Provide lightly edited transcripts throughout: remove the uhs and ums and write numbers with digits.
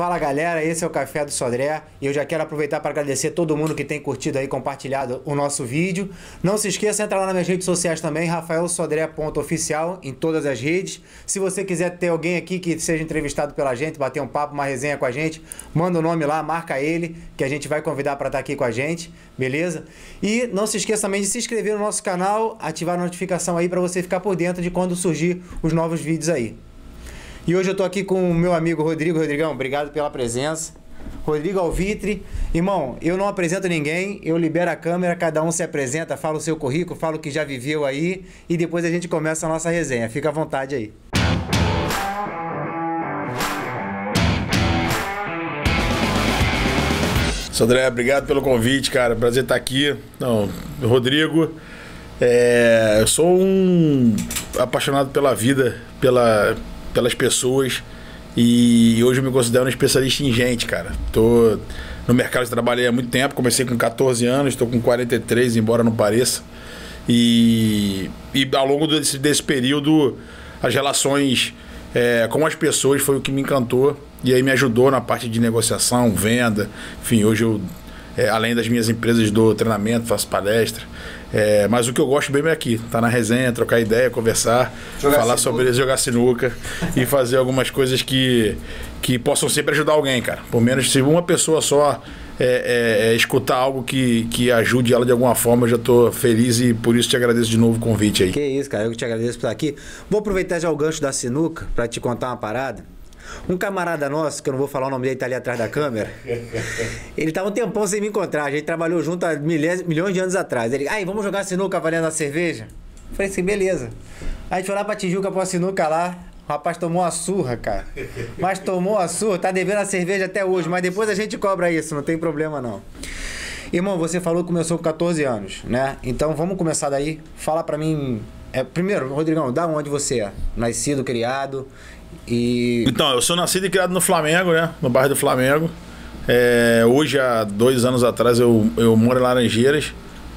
Fala galera, esse é o Café do Sodré e eu já quero aproveitar para agradecer todo mundo que tem curtido aí, compartilhado o nosso vídeo. Não se esqueça, entra lá nas minhas redes sociais também, rafaelsodré.oficial em todas as redes. Se você quiser ter alguém aqui que seja entrevistado pela gente, bater um papo, uma resenha com a gente, manda o nome lá, marca ele, que a gente vai convidar para estar aqui com a gente, beleza? E não se esqueça também de se inscrever no nosso canal, ativar a notificação aí para você ficar por dentro de quando surgir os novos vídeos aí. E hoje eu tô aqui com o meu amigo Rodrigo. Rodrigão, obrigado pela presença. Rodrigo Alvitre. Irmão, eu não apresento ninguém, eu libero a câmera, cada um se apresenta, fala o seu currículo, fala o que já viveu aí e depois a gente começa a nossa resenha. Fica à vontade aí. Sodré, obrigado pelo convite, cara. Prazer estar aqui. Não, Rodrigo, eu sou um apaixonado pela vida, pelas pessoas, e hoje eu me considero um especialista em gente, cara. Tô no mercado de trabalho há muito tempo, comecei com 14 anos, estou com 43, embora não pareça. E ao longo desse período, as relações com as pessoas foi o que me encantou, e aí me ajudou na parte de negociação, venda. Enfim, hoje eu, além das minhas empresas, dou treinamento, faço palestra. Mas o que eu gosto mesmo é aqui, tá na resenha, trocar ideia, conversar, falar sobre isso, jogar sinuca e fazer algumas coisas que possam sempre ajudar alguém, cara. Por menos se uma pessoa só escutar algo que ajude ela de alguma forma, eu já tô feliz e por isso te agradeço de novo o convite aí. Que isso, cara, eu que te agradeço por estar aqui. Vou aproveitar já o gancho da sinuca para te contar uma parada. Um camarada nosso, que eu não vou falar o nome dele, tá ali atrás da câmera. Ele tava um tempão sem me encontrar. A gente trabalhou junto há milhões de anos atrás. Ele, vamos jogar sinuca valendo a cerveja? Eu falei assim, beleza. Aí a gente foi lá pra Tijuca, pra sinuca lá. O rapaz tomou uma surra, cara. Mas tomou uma surra, tá devendo a cerveja até hoje. Mas depois a gente cobra isso, não tem problema não. Irmão, você falou que começou com 14 anos, né? Então vamos começar daí. Fala pra mim... primeiro, Rodrigão, da onde você é? Nascido, criado... Então, eu sou nascido e criado no Flamengo, né? No bairro do Flamengo. Hoje, há 2 anos atrás, eu moro em Laranjeiras.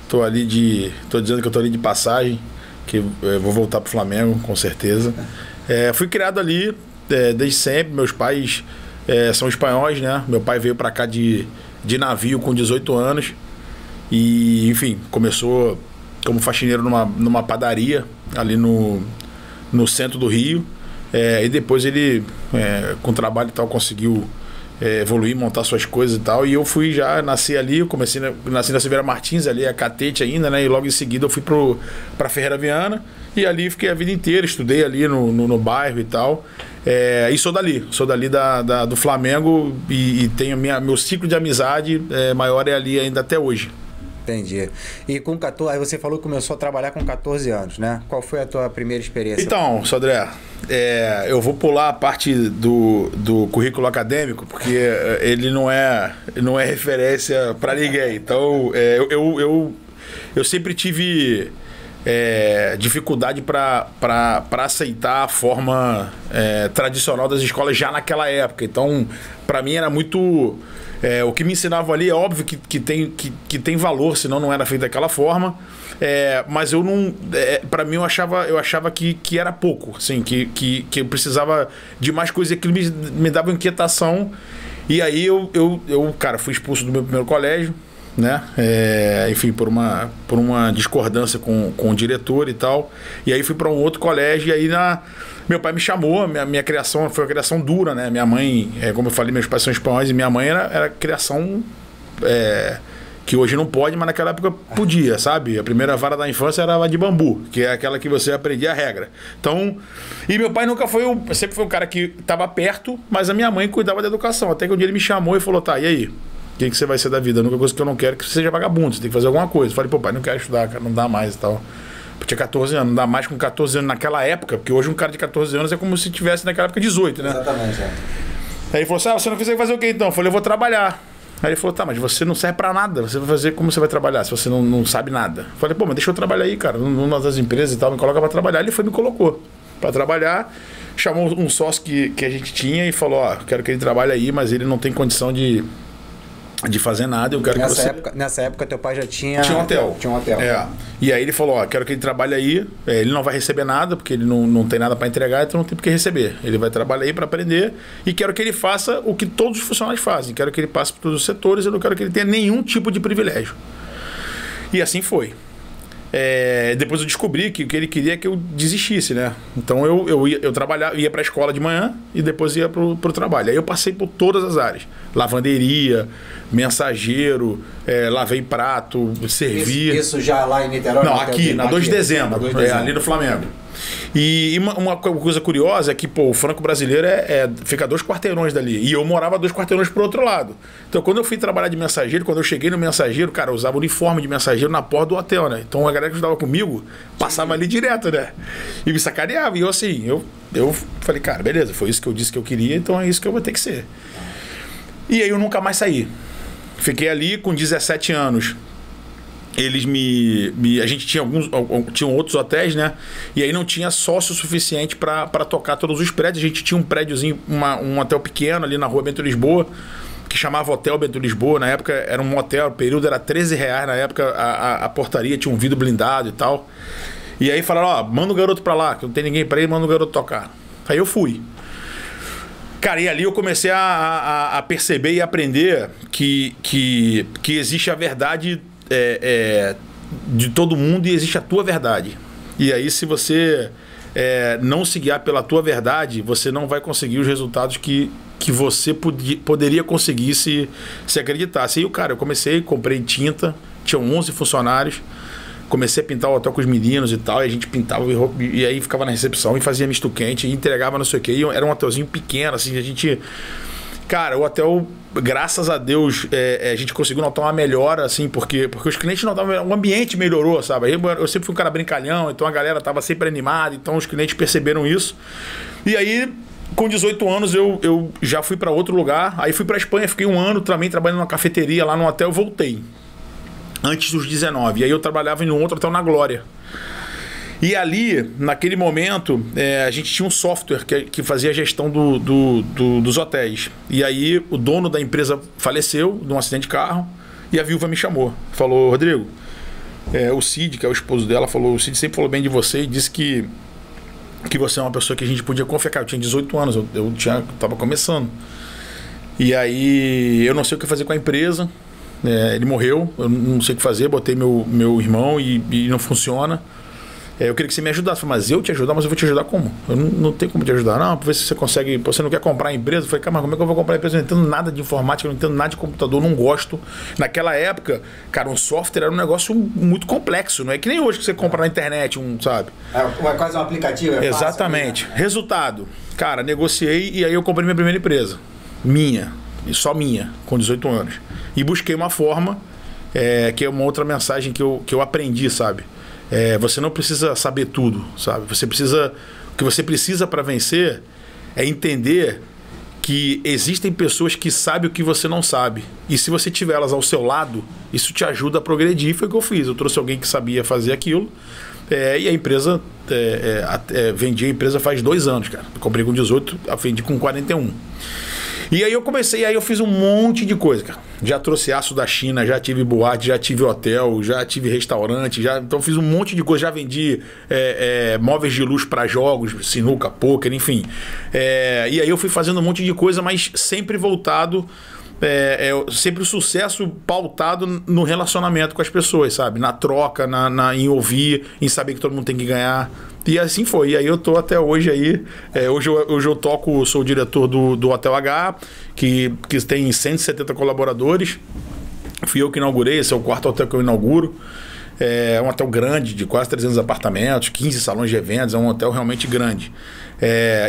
Tô dizendo que eu tô ali de passagem, que eu vou voltar pro Flamengo, com certeza. Fui criado ali desde sempre. Meus pais são espanhóis, né? Meu pai veio pra cá de navio com 18 anos. E, enfim, começou como faxineiro numa padaria ali no centro do Rio. E depois ele, com trabalho e tal, conseguiu evoluir, montar suas coisas e tal. E eu nasci ali, eu nasci na Silveira Martins, ali a Catete ainda, né? E logo em seguida eu fui pra Ferreira Viana. E ali fiquei a vida inteira, estudei ali no bairro e tal. E sou dali do Flamengo e tenho meu ciclo de amizade maior ali ainda até hoje. Entendi. E com 14, aí você falou que começou a trabalhar com 14 anos, né? Qual foi a tua primeira experiência? Então, Sodré, eu vou pular a parte do currículo acadêmico, porque ele não é referência para ninguém. Então, eu sempre tive dificuldade para aceitar a forma tradicional das escolas já naquela época. Então, para mim era muito... o que me ensinavam ali é óbvio que tem valor, senão não era feito daquela forma. Mas eu não... para mim eu achava que era pouco, assim, que eu precisava de mais coisa, que me dava inquietação. E aí cara, fui expulso do meu primeiro colégio, né? Enfim, por uma discordância com o diretor e tal. E aí fui para um outro colégio, e aí meu pai me chamou. Minha criação foi uma criação dura, né? Minha mãe, como eu falei, meus pais são espanhóis, e minha mãe era criação que hoje não pode, mas naquela época podia, sabe? A primeira vara da infância era a de bambu, que é aquela que você aprendia a regra. Então, e meu pai sempre foi um cara que estava perto, mas a minha mãe cuidava da educação. Até que um dia ele me chamou e falou, tá, e aí? O que você vai ser da vida? A única coisa que eu não quero é que você seja vagabundo, você tem que fazer alguma coisa. Eu falei, pô, pai, não quero estudar, cara, não dá mais e tal. Eu tinha 14 anos, não dá mais com 14 anos naquela época, porque hoje um cara de 14 anos é como se tivesse naquela época 18, né? Exatamente, Aí ele falou assim, você não quiser fazer o quê então? Eu falei, eu vou trabalhar. Aí ele falou, tá, mas você não serve pra nada, você vai fazer, como você vai trabalhar se você não sabe nada? Eu falei, pô, mas deixa eu trabalhar aí, cara, numa das empresas e tal, me coloca pra trabalhar. Ele me colocou pra trabalhar, chamou um sócio que a gente tinha e falou, quero que ele trabalhe aí, mas ele não tem condição de de fazer nada. Eu quero que você... Nessa época, teu pai já tinha... Tinha um hotel. Tinha um hotel. É. E aí ele falou, ó, quero que ele trabalhe aí. Ele não vai receber nada, porque ele não tem nada para entregar, então não tem por que receber. Ele vai trabalhar aí para aprender. E quero que ele faça o que todos os funcionários fazem. Quero que ele passe por todos os setores. Eu não quero que ele tenha nenhum tipo de privilégio. E assim foi. Depois eu descobri que o que ele queria é que eu desistisse, né? Então eu trabalhava, ia para a escola de manhã e depois ia pro trabalho. Aí eu passei por todas as áreas: lavanderia, mensageiro, lavei prato, servi. Isso já lá em Niterói? Não, aqui, na 2 de dezembro, ali no Flamengo. E uma coisa curiosa é que, pô, o franco brasileiro fica 2 quarteirões dali. E eu morava 2 quarteirões pro outro lado. Então, quando eu fui trabalhar de mensageiro, quando eu cheguei no mensageiro, cara, eu usava uniforme de mensageiro na porta do hotel, né? Então a galera que estudava comigo passava ali direto, né? E me sacaneava. E eu, assim, eu falei, cara, beleza, foi isso que eu disse que eu queria, então é isso que eu vou ter que ser. E aí eu nunca mais saí. Fiquei ali com 17 anos. Eles a gente tinha outros hotéis, né? E aí não tinha sócio suficiente para tocar todos os prédios. A gente tinha um prédiozinho, um hotel pequeno ali na rua Bento Lisboa, que chamava Hotel Bento Lisboa. Na época era um hotel, o período era R$13. Na época a portaria tinha um vidro blindado e tal. E aí falaram, ó, manda o garoto pra lá, que não tem ninguém pra ir, manda o garoto tocar. Aí eu fui. Cara, e ali eu comecei a perceber e aprender que existe a verdade de todo mundo e existe a tua verdade. E aí, se você não se guiar pela tua verdade, você não vai conseguir os resultados que você poderia conseguir se acreditasse. E, cara, eu comprei tinta, tinham 11 funcionários, comecei a pintar o hotel com os meninos e tal, e a gente pintava e aí ficava na recepção e fazia misto quente e entregava não sei o que. E era um hotelzinho pequeno, assim, a gente... Cara, o hotel, graças a Deus, a gente conseguiu notar uma melhora, assim, porque os clientes notavam, o ambiente melhorou, sabe? Eu sempre fui um cara brincalhão, então a galera tava sempre animada, então os clientes perceberam isso. E aí, com 18 anos, eu já fui para outro lugar, aí fui para Espanha, fiquei um ano também trabalhando numa cafeteria lá no hotel, voltei. Antes dos 19, e aí eu trabalhava em um outro hotel na Glória. E ali, naquele momento, a gente tinha um software que fazia a gestão dos hotéis. E aí o dono da empresa faleceu de um acidente de carro e a viúva me chamou. Falou, Rodrigo, o Cid, que é o esposo dela, falou, o Cid sempre falou bem de você e disse que você é uma pessoa que a gente podia confiar. Cara, eu tinha 18 anos, eu tava começando. E aí eu não sei o que fazer com a empresa. Ele morreu, eu não sei o que fazer, botei meu irmão e não funciona. Eu queria que você me ajudasse. Falei, mas eu te ajudar, mas eu vou te ajudar como? Eu não tenho como te ajudar. Não, pra ver se você consegue. Você não quer comprar a empresa? Eu falei, cara, mas como é que eu vou comprar a empresa? Eu não entendo nada de informática, eu não entendo nada de computador, não gosto. Naquela época, cara, um software era um negócio muito complexo, não é que nem hoje que você compra na internet, sabe? É quase um aplicativo. Exatamente. Fácil, né? Resultado, cara, negociei e aí eu comprei minha primeira empresa. Minha, e só minha, com 18 anos. E busquei uma forma, que é uma outra mensagem que eu aprendi, sabe? Você não precisa saber tudo, sabe? O que você precisa para vencer é entender que existem pessoas que sabem o que você não sabe. E se você tiver elas ao seu lado, isso te ajuda a progredir. Foi o que eu fiz. Eu trouxe alguém que sabia fazer aquilo. E a empresa, vendi a empresa faz 2 anos, cara. Eu comprei com 18, vendi com 41. E aí eu comecei, aí eu fiz um monte de coisa, cara. Já trouxe aço da China, já tive boate, já tive hotel, já tive restaurante, então fiz um monte de coisa, já vendi móveis de luxo para jogos, sinuca, pôquer, enfim. E aí eu fui fazendo um monte de coisa, mas sempre voltado, sempre o sucesso pautado no relacionamento com as pessoas, sabe? Na troca, em ouvir, em saber que todo mundo tem que ganhar. E assim foi. E aí eu tô até hoje aí. Hoje eu toco, sou o diretor do Hotel H, que tem 170 colaboradores. Fui eu que inaugurei, esse é o 4º hotel que eu inauguro. É um hotel grande, de quase 300 apartamentos, 15 salões de eventos, é um hotel realmente grande.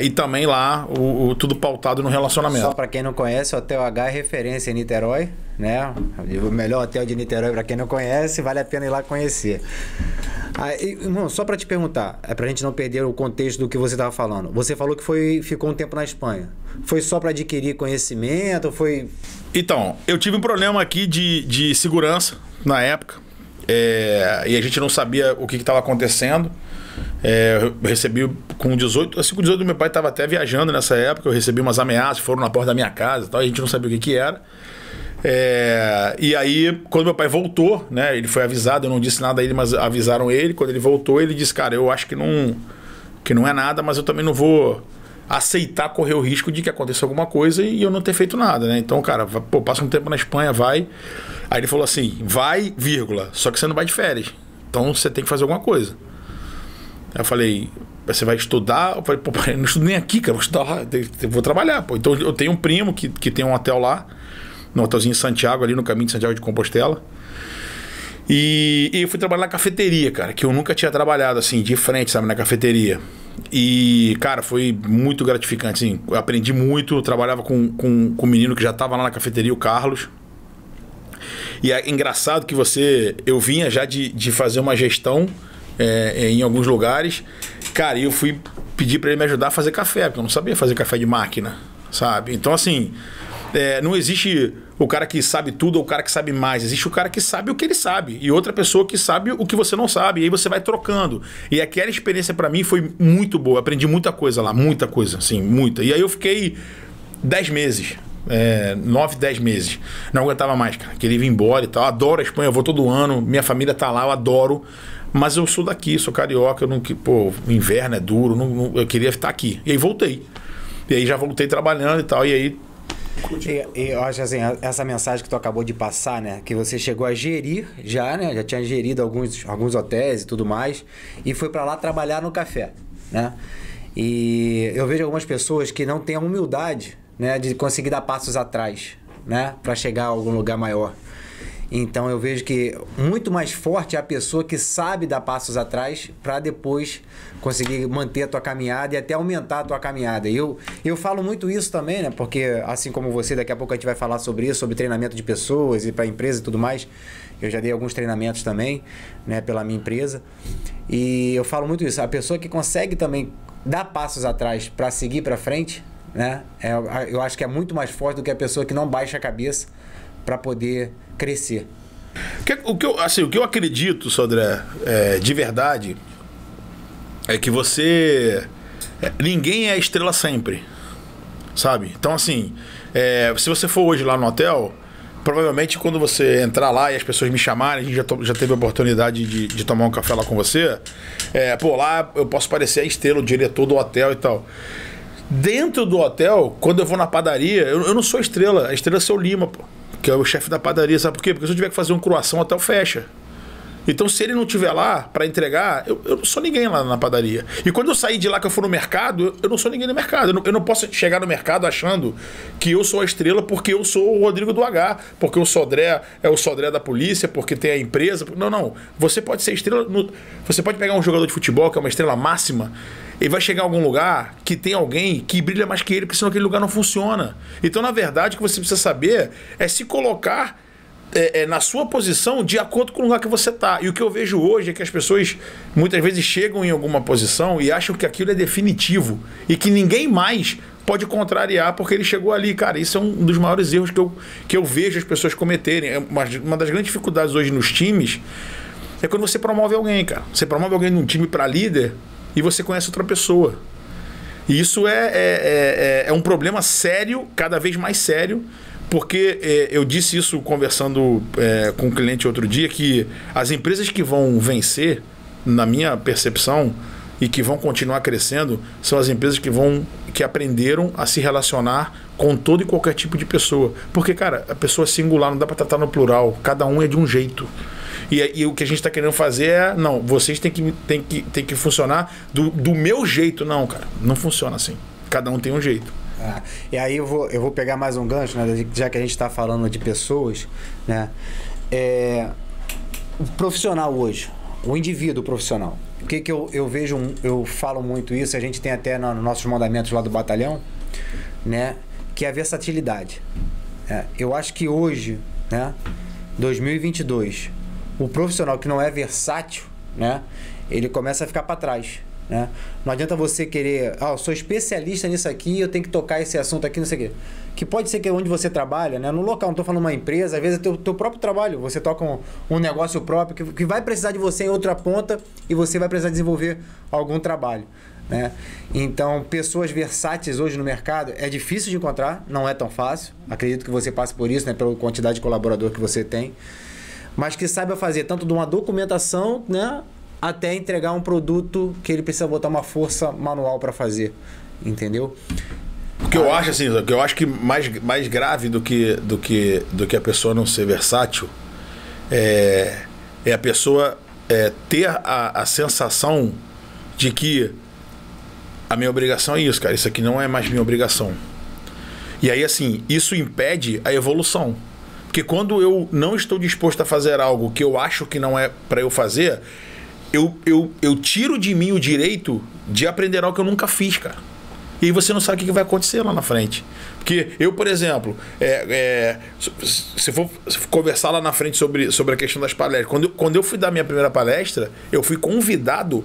E também lá, tudo pautado no relacionamento. Só para quem não conhece, o Hotel H é referência em Niterói, né? O melhor hotel de Niterói, para quem não conhece, vale a pena ir lá conhecer. Irmão, só para te perguntar, pra gente não perder o contexto do que você estava falando. Você falou que ficou um tempo na Espanha. Foi só para adquirir conhecimento? Então, eu tive um problema aqui de segurança na época. E a gente não sabia o que estava acontecendo. Eu recebi com 18, assim, com 18 meu pai estava até viajando nessa época. Eu recebi umas ameaças, foram na porta da minha casa e tal, a gente não sabia o que era. E aí, quando meu pai voltou, né? Ele foi avisado, eu não disse nada a ele, mas avisaram ele. Quando ele voltou, ele disse, cara, eu acho que não é nada, mas eu também não vou aceitar correr o risco de que aconteça alguma coisa e eu não ter feito nada, né? Então, cara, pô, passa um tempo na Espanha, vai. Aí ele falou assim, vai, vírgula, só que você não vai de férias. Então você tem que fazer alguma coisa. Aí eu falei, você vai estudar? Eu falei, pô, pai, eu não estudo nem aqui, cara, vou estudar lá, eu vou trabalhar, pô. Então eu tenho um primo que tem um hotel lá, no hotelzinho em Santiago, ali no caminho de Santiago de Compostela. E eu fui trabalhar na cafeteria, cara, que eu nunca tinha trabalhado assim, de frente, sabe, na cafeteria. E, cara, foi muito gratificante, assim. Eu aprendi muito, eu trabalhava com um menino que já estava lá na cafeteria, o Carlos. E é engraçado que eu vinha já de fazer uma gestão em alguns lugares. Cara, e eu fui pedir para ele me ajudar a fazer café, porque eu não sabia fazer café de máquina, sabe? Então, assim, não existe o cara que sabe tudo ou o cara que sabe mais. Existe o cara que sabe o que ele sabe e outra pessoa que sabe o que você não sabe. E aí você vai trocando. E aquela experiência para mim foi muito boa. Aprendi muita coisa lá, muita coisa, assim, muita. E aí eu fiquei 10 meses. 9, 10 meses. Não aguentava mais, cara. Queria ir embora e tal. Adoro a Espanha, eu vou todo ano. Minha família tá lá, eu adoro. Mas eu sou daqui, sou carioca. Eu não, pô, o inverno é duro. Eu queria estar aqui. E aí voltei. E aí já voltei trabalhando e tal. E aí. E eu acho assim, essa mensagem que tu acabou de passar, né? Que você chegou a gerir já, né? Já tinha gerido alguns hotéis e tudo mais. E foi para lá trabalhar no café, né? E eu vejo algumas pessoas que não têm a humildade, né, de conseguir dar passos atrás, né, para chegar a algum lugar maior. Então eu vejo que muito mais forte é a pessoa que sabe dar passos atrás para depois conseguir manter a tua caminhada e até aumentar a tua caminhada. E eu falo muito isso também, né, porque assim como você, daqui a pouco a gente vai falar sobre isso, sobre treinamento de pessoas e para empresa e tudo mais. Eu já dei alguns treinamentos também, né, pela minha empresa. E eu falo muito isso, a pessoa que consegue também dar passos atrás para seguir para frente, né? Eu acho que é muito mais forte do que a pessoa que não baixa a cabeça para poder crescer. O que eu acredito, Sodré, de verdade, é que ninguém é estrela sempre, sabe? Então, assim, se você for hoje lá no hotel, provavelmente quando você entrar lá e as pessoas me chamarem, a gente já teve a oportunidade de tomar um café lá com você, pô, lá eu posso parecer a estrela, o diretor do hotel e tal. Dentro do hotel, quando eu vou na padaria, eu não sou a estrela é o seu Lima, pô, que é o chefe da padaria. Sabe por quê? Porque se eu tiver que fazer um croissant, o hotel fecha. Então, se ele não estiver lá para entregar, eu não sou ninguém lá na padaria. E quando eu sair de lá, que eu for no mercado, eu não sou ninguém no mercado. Eu não posso chegar no mercado achando que eu sou a estrela porque eu sou o Rodrigo do H, porque o Sodré é o Sodré da polícia, porque tem a empresa. Não. Você pode ser estrela. Você pode pegar um jogador de futebol que é uma estrela máxima e vai chegar em algum lugar que tem alguém que brilha mais que ele, porque senão aquele lugar não funciona. Então, na verdade, o que você precisa saber é se colocar na sua posição de acordo com o lugar que você está. E o que eu vejo hoje é que as pessoas muitas vezes chegam em alguma posição e acham que aquilo é definitivo e que ninguém mais pode contrariar porque ele chegou ali. Cara, isso é um dos maiores erros que eu vejo as pessoas cometerem. Uma das grandes dificuldades hoje nos times é quando você promove alguém, cara. Você promove alguém num time para líder e você conhece outra pessoa. E isso é um problema sério, cada vez mais sério. Porque eu disse isso conversando com um cliente outro dia, que as empresas que vão vencer, na minha percepção, e que vão continuar crescendo, são as empresas que aprenderam a se relacionar com todo e qualquer tipo de pessoa. Porque, cara, a pessoa singular não dá para tratar no plural, cada um é de um jeito. E o que a gente está querendo fazer não, vocês têm que funcionar do meu jeito. Não, cara, não funciona assim. Cada um tem um jeito. E aí eu vou pegar mais um gancho, né, já que a gente está falando de pessoas, né? O profissional hoje, o indivíduo profissional. O que eu vejo, eu falo muito isso, a gente tem até nos nossos mandamentos lá do batalhão, né? Que é a versatilidade. Eu acho que hoje, né, 2022, o profissional que não é versátil, né, ele começa a ficar para trás. Né? Não adianta você querer, eu sou especialista nisso aqui, eu tenho que tocar esse assunto aqui, não sei o quê. Que pode ser que onde você trabalha, né? No local, não estou falando uma empresa, às vezes é teu próprio trabalho, você toca um negócio próprio que vai precisar de você em outra ponta e você vai precisar desenvolver algum trabalho. né? Então, pessoas versáteis hoje no mercado é difícil de encontrar, não é tão fácil. Acredito que você passe por isso, né? Pela quantidade de colaborador que você tem. Mas que saiba fazer tanto de uma documentação, né? Até entregar um produto que ele precisa botar uma força manual para fazer. Entendeu? O que eu acho, assim, o que eu acho que mais grave do que a pessoa não ser versátil é a pessoa ter a sensação de que a minha obrigação é isso, cara. Isso aqui não é mais minha obrigação. E aí, assim, isso impede a evolução. Porque quando eu não estou disposto a fazer algo que eu acho que não é para eu fazer, eu tiro de mim o direito de aprender algo que eu nunca fiz, cara. E aí você não sabe o que vai acontecer lá na frente. Porque eu, por exemplo, se for conversar lá na frente sobre a questão das palestras, quando eu fui dar minha primeira palestra, eu fui convidado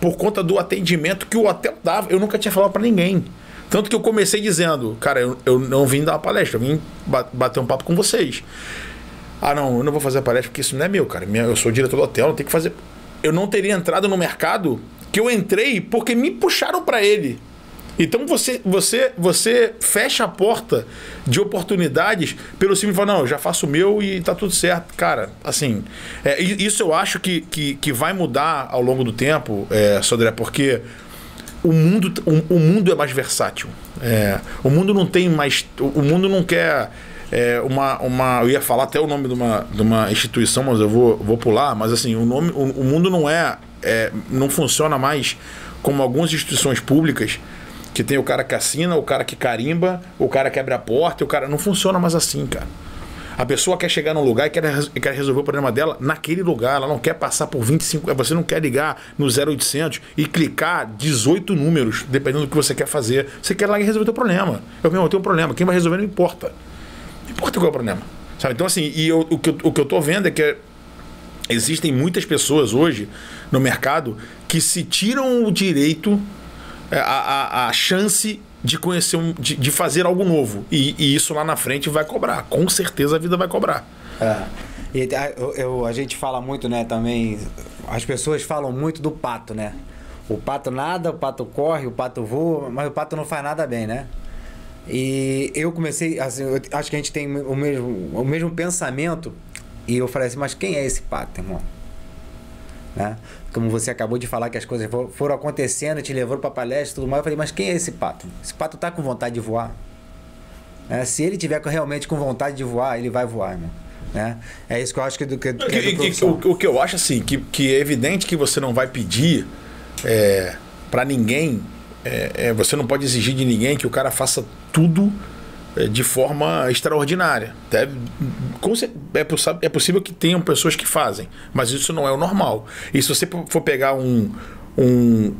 por conta do atendimento que o hotel dava. Eu nunca tinha falado para ninguém. Tanto que eu comecei dizendo, cara, eu não vim dar uma palestra, eu vim bater um papo com vocês. Ah, não, eu não vou fazer a palestra porque isso não é meu, cara. Eu sou o diretor do hotel, eu tenho que fazer. Eu não teria entrado no mercado que eu entrei porque me puxaram para ele. Então você fecha a porta de oportunidades pelo simples falar, não, eu já faço o meu e tá tudo certo. Cara, assim, isso eu acho que vai mudar ao longo do tempo, Sodré, porque o mundo é mais versátil. O mundo não tem mais. O mundo não quer eu ia falar até o nome de uma instituição, mas eu vou pular, mas assim, o mundo não funciona mais como algumas instituições públicas. Que tem o cara que assina, o cara que carimba, o cara que abre a porta, o cara... Não funciona mais assim, cara. A pessoa quer chegar num lugar e quer resolver o problema dela naquele lugar. Ela não quer passar por 25... Você não quer ligar no 0800 e clicar 18 números, dependendo do que você quer fazer. Você quer lá e resolver o teu problema. Eu tenho um problema. Quem vai resolver não importa. Não importa qual é o problema. Sabe? Então, assim, o que eu tô vendo é que existem muitas pessoas hoje no mercado que se tiram o direito... A chance de conhecer, de fazer algo novo. E isso lá na frente vai cobrar. Com certeza a vida vai cobrar. E a gente fala muito, né, também. As pessoas falam muito do pato, né? O pato nada, o pato corre, o pato voa, mas o pato não faz nada bem, né? E eu comecei, assim, eu acho que a gente tem o mesmo pensamento. E eu falei assim, mas quem é esse pato, irmão? Né? Como você acabou de falar que as coisas foram acontecendo, te levou para palestra e tudo mais, eu falei, mas quem é esse pato? Esse pato tá com vontade de voar? Né? Se ele tiver realmente com vontade de voar, ele vai voar, irmão. Né? É isso que eu acho que o que eu acho assim, que é evidente que você não vai pedir para ninguém, você não pode exigir de ninguém que o cara faça tudo de forma extraordinária. É possível que tenham pessoas que fazem, mas isso não é o normal. E se você for pegar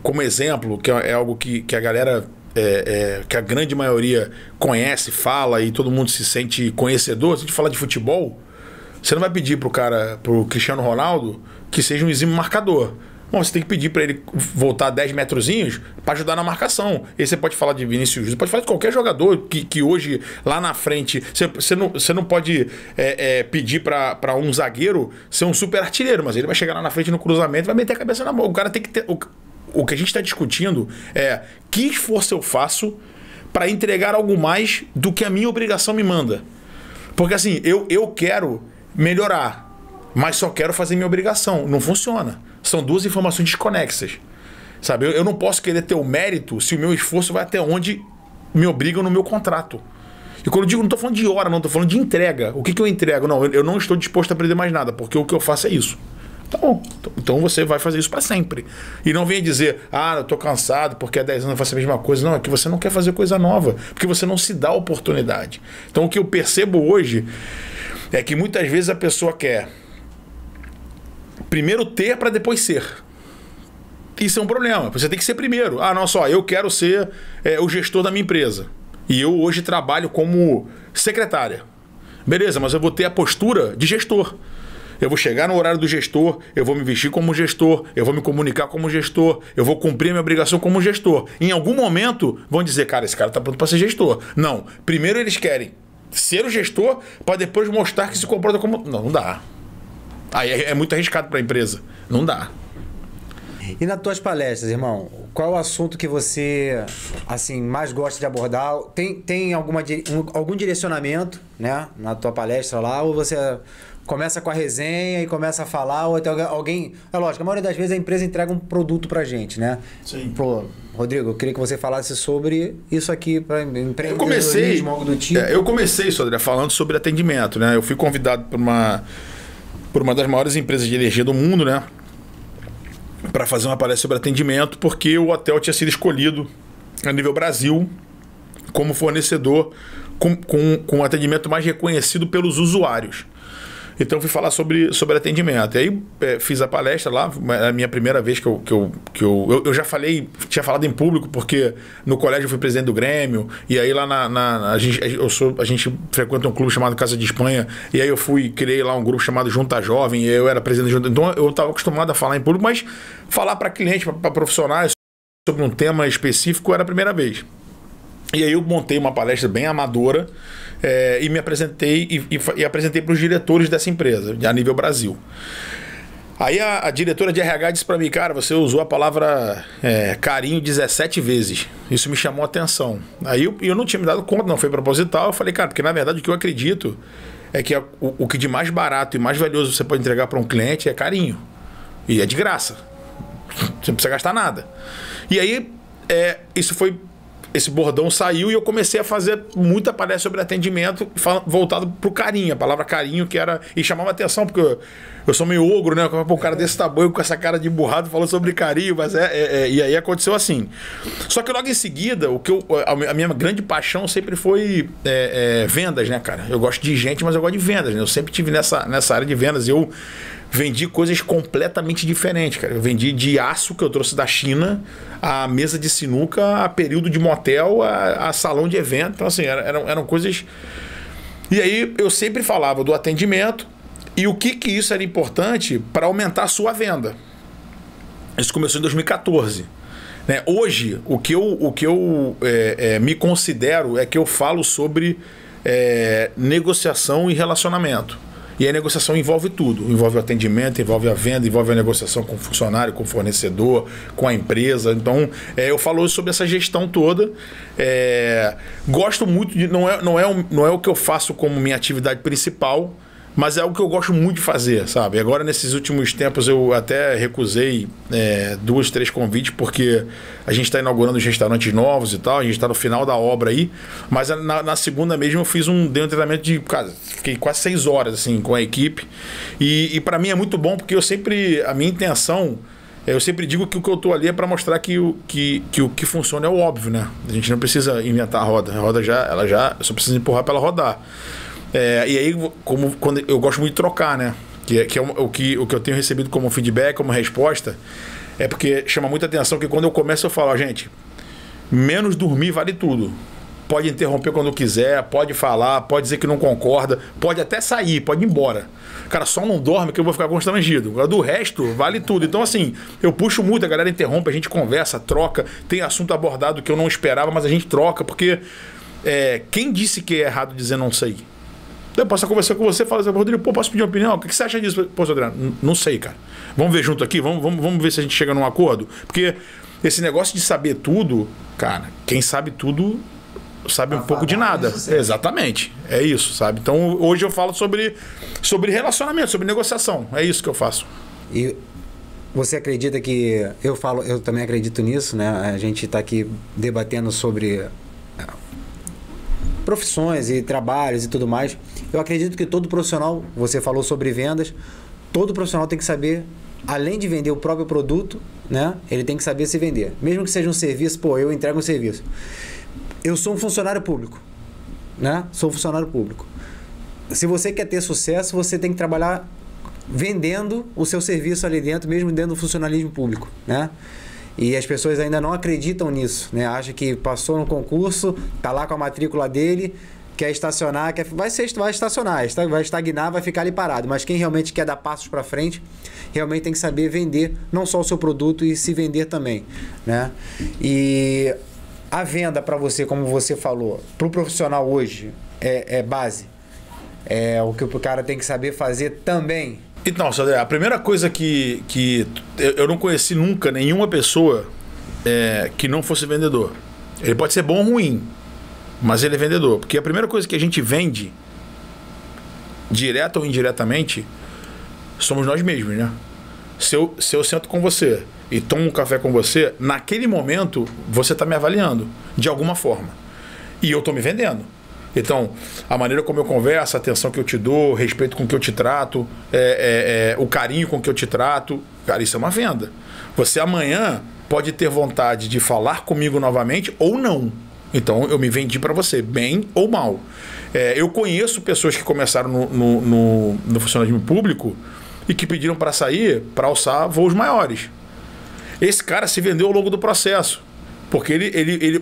como exemplo, que é algo que a galera, que a grande maioria conhece, fala e todo mundo se sente conhecedor, se a gente fala de futebol, você não vai pedir pro Cristiano Ronaldo que seja um exímio marcador. Bom, você tem que pedir para ele voltar 10 metrozinhos para ajudar na marcação. E você pode falar de Vinícius Júnior, pode falar de qualquer jogador que hoje, lá na frente, você não pode pedir para um zagueiro ser um super artilheiro, mas ele vai chegar lá na frente no cruzamento e vai meter a cabeça na mão. O cara tem que ter... O que a gente está discutindo é que esforço eu faço para entregar algo mais do que a minha obrigação me manda. Porque assim, eu quero melhorar, mas só quero fazer minha obrigação. Não funciona. São duas informações desconexas. Sabe? Eu não posso querer ter o mérito se o meu esforço vai até onde me obrigam no meu contrato. E quando eu digo, não estou falando de hora, não, estou falando de entrega. O que eu entrego? Não, eu não estou disposto a aprender mais nada, porque o que eu faço é isso. Tá bom. Então você vai fazer isso para sempre. E não venha dizer, eu estou cansado porque há 10 anos eu faço a mesma coisa. Não, é que você não quer fazer coisa nova, porque você não se dá a oportunidade. Então o que eu percebo hoje é que muitas vezes a pessoa quer primeiro ter para depois ser. Isso é um problema. Você tem que ser primeiro. Não, só, eu quero ser o gestor da minha empresa. E eu hoje trabalho como secretária. Beleza, mas eu vou ter a postura de gestor. Eu vou chegar no horário do gestor, eu vou me vestir como gestor, eu vou me comunicar como gestor, eu vou cumprir a minha obrigação como gestor. Em algum momento vão dizer, cara, esse cara está pronto para ser gestor. Não. Primeiro eles querem ser o gestor para depois mostrar que se comporta como... Não dá. Aí é muito arriscado para a empresa. Não dá. E nas tuas palestras, irmão, qual é o assunto que você assim mais gosta de abordar? Tem algum direcionamento, né, na tua palestra lá, ou você começa com a resenha e começa a falar, ou até alguém... É lógico, a maioria das vezes a empresa entrega um produto pra gente, né? Sim. Pô, Rodrigo, eu queria que você falasse sobre isso aqui para empreendedorismo, algo do tipo. Eu comecei, Sodré, falando sobre atendimento, né? Eu fui convidado por uma das maiores empresas de energia do mundo, né, para fazer uma palestra sobre atendimento, porque o hotel tinha sido escolhido a nível Brasil como fornecedor com atendimento mais reconhecido pelos usuários. Então fui falar sobre atendimento. E aí fiz a palestra lá, era a minha primeira vez que eu já tinha falado em público, porque no colégio eu fui presidente do Grêmio, e aí lá a gente frequenta um clube chamado Casa de Espanha, e aí eu criei lá um grupo chamado Junta Jovem, e eu era presidente do Junta. Então eu estava acostumado a falar em público, mas falar para clientes, para profissionais sobre um tema específico era a primeira vez. E aí eu montei uma palestra bem amadora, e me apresentei e apresentei para os diretores dessa empresa, a nível Brasil. Aí a diretora de RH disse para mim, cara, você usou a palavra carinho 17 vezes. Isso me chamou a atenção. Aí eu não tinha me dado conta, não foi proposital. Eu falei, cara, porque na verdade o que eu acredito é que o que de mais barato e mais valioso você pode entregar para um cliente é carinho. E é de graça. Você não precisa gastar nada. E aí esse bordão saiu e eu comecei a fazer muita palestra sobre atendimento voltado pro carinho, a palavra carinho, que era... E chamava atenção, porque eu sou meio ogro, né? Um cara desse tamanho, com essa cara de burrado, falou sobre carinho, mas e aí aconteceu assim. Só que logo em seguida, a minha grande paixão sempre foi vendas, né, cara? Eu gosto de gente, mas eu gosto de vendas, né? Eu sempre tive nessa área de vendas. Eu vendi coisas completamente diferentes, cara. Eu vendi de aço, que eu trouxe da China, a mesa de sinuca, a período de motel, a salão de evento. Então, assim, eram coisas... E aí eu sempre falava do atendimento e o que isso era importante para aumentar a sua venda. Isso começou em 2014. Né? Hoje, o que eu me considero é que eu falo sobre negociação e relacionamento. E a negociação envolve tudo. Envolve o atendimento, envolve a venda, envolve a negociação com o funcionário, com o fornecedor, com a empresa. Então, eu falo sobre essa gestão toda. Gosto muito de... Não é o que eu faço como minha atividade principal, mas é algo que eu gosto muito de fazer, sabe? Agora, nesses últimos tempos, eu até recusei 2, 3 convites, porque a gente está inaugurando os restaurantes novos e tal, a gente está no final da obra aí, mas na segunda mesmo eu dei um treinamento de... Cara, fiquei quase 6 horas, assim, com a equipe, e para mim é muito bom, porque a minha intenção... Eu sempre digo que o que eu estou ali é para mostrar que o que funciona é o óbvio, né? A gente não precisa inventar a roda ela só precisa empurrar para ela rodar. E aí, quando eu gosto muito de trocar, né? Que é o que eu tenho recebido como feedback, como resposta, é porque chama muita atenção que quando eu começo eu falo, gente, menos dormir vale tudo. Pode interromper quando quiser, pode falar, pode dizer que não concorda, pode até sair, pode ir embora. Cara, só não dorme que eu vou ficar constrangido. Agora, do resto, vale tudo. Então, assim, eu puxo muito, a galera interrompe, a gente conversa, troca, tem assunto abordado que eu não esperava, mas a gente troca, porque quem disse que é errado dizer não sei? Eu posso conversar com você e falar assim, Rodrigo, pô, posso pedir uma opinião? O que você acha disso? Pô, Adriano, não sei, cara. Vamos ver junto aqui? Vamos ver se a gente chega num acordo? Porque esse negócio de saber tudo, cara, quem sabe tudo sabe um pouco de nada. Desexatamente. É isso, sabe? Então, hoje eu falo sobre relacionamento, sobre negociação. É isso que eu faço. E você acredita que... Eu também acredito nisso, né? A gente está aqui debatendo sobre profissões e trabalhos e tudo mais. Eu acredito que todo profissional, você falou sobre vendas, todo profissional tem que saber, além de vender o próprio produto, né? Ele tem que saber se vender. Mesmo que seja um serviço, pô, eu entrego um serviço. Eu sou um funcionário público, né? Sou funcionário público. Se você quer ter sucesso, você tem que trabalhar vendendo o seu serviço ali dentro, mesmo dentro do funcionalismo público, né? E as pessoas ainda não acreditam nisso, né? Acha que passou no concurso, tá lá com a matrícula dele, quer estacionar, vai estacionar, vai estagnar, vai ficar ali parado. Mas quem realmente quer dar passos para frente, realmente tem que saber vender não só o seu produto e se vender também, né? E a venda para você, como você falou, para o profissional hoje é base. É o que o cara tem que saber fazer também. Então, Sodré, a primeira coisa que eu não conheci nunca nenhuma pessoa que não fosse vendedor. Ele pode ser bom ou ruim, mas ele é vendedor. Porque a primeira coisa que a gente vende, direta ou indiretamente, somos nós mesmos, né? Se eu sento com você e tomo um café com você, naquele momento você está me avaliando, de alguma forma. E eu estou me vendendo. Então, a maneira como eu converso, a atenção que eu te dou, o respeito com que eu te trato, o carinho com que eu te trato, cara, isso é uma venda. Você amanhã pode ter vontade de falar comigo novamente ou não. Então, eu me vendi para você, bem ou mal. Eu conheço pessoas que começaram no funcionalismo público e que pediram para sair para alçar voos maiores. Esse cara se vendeu ao longo do processo. Porque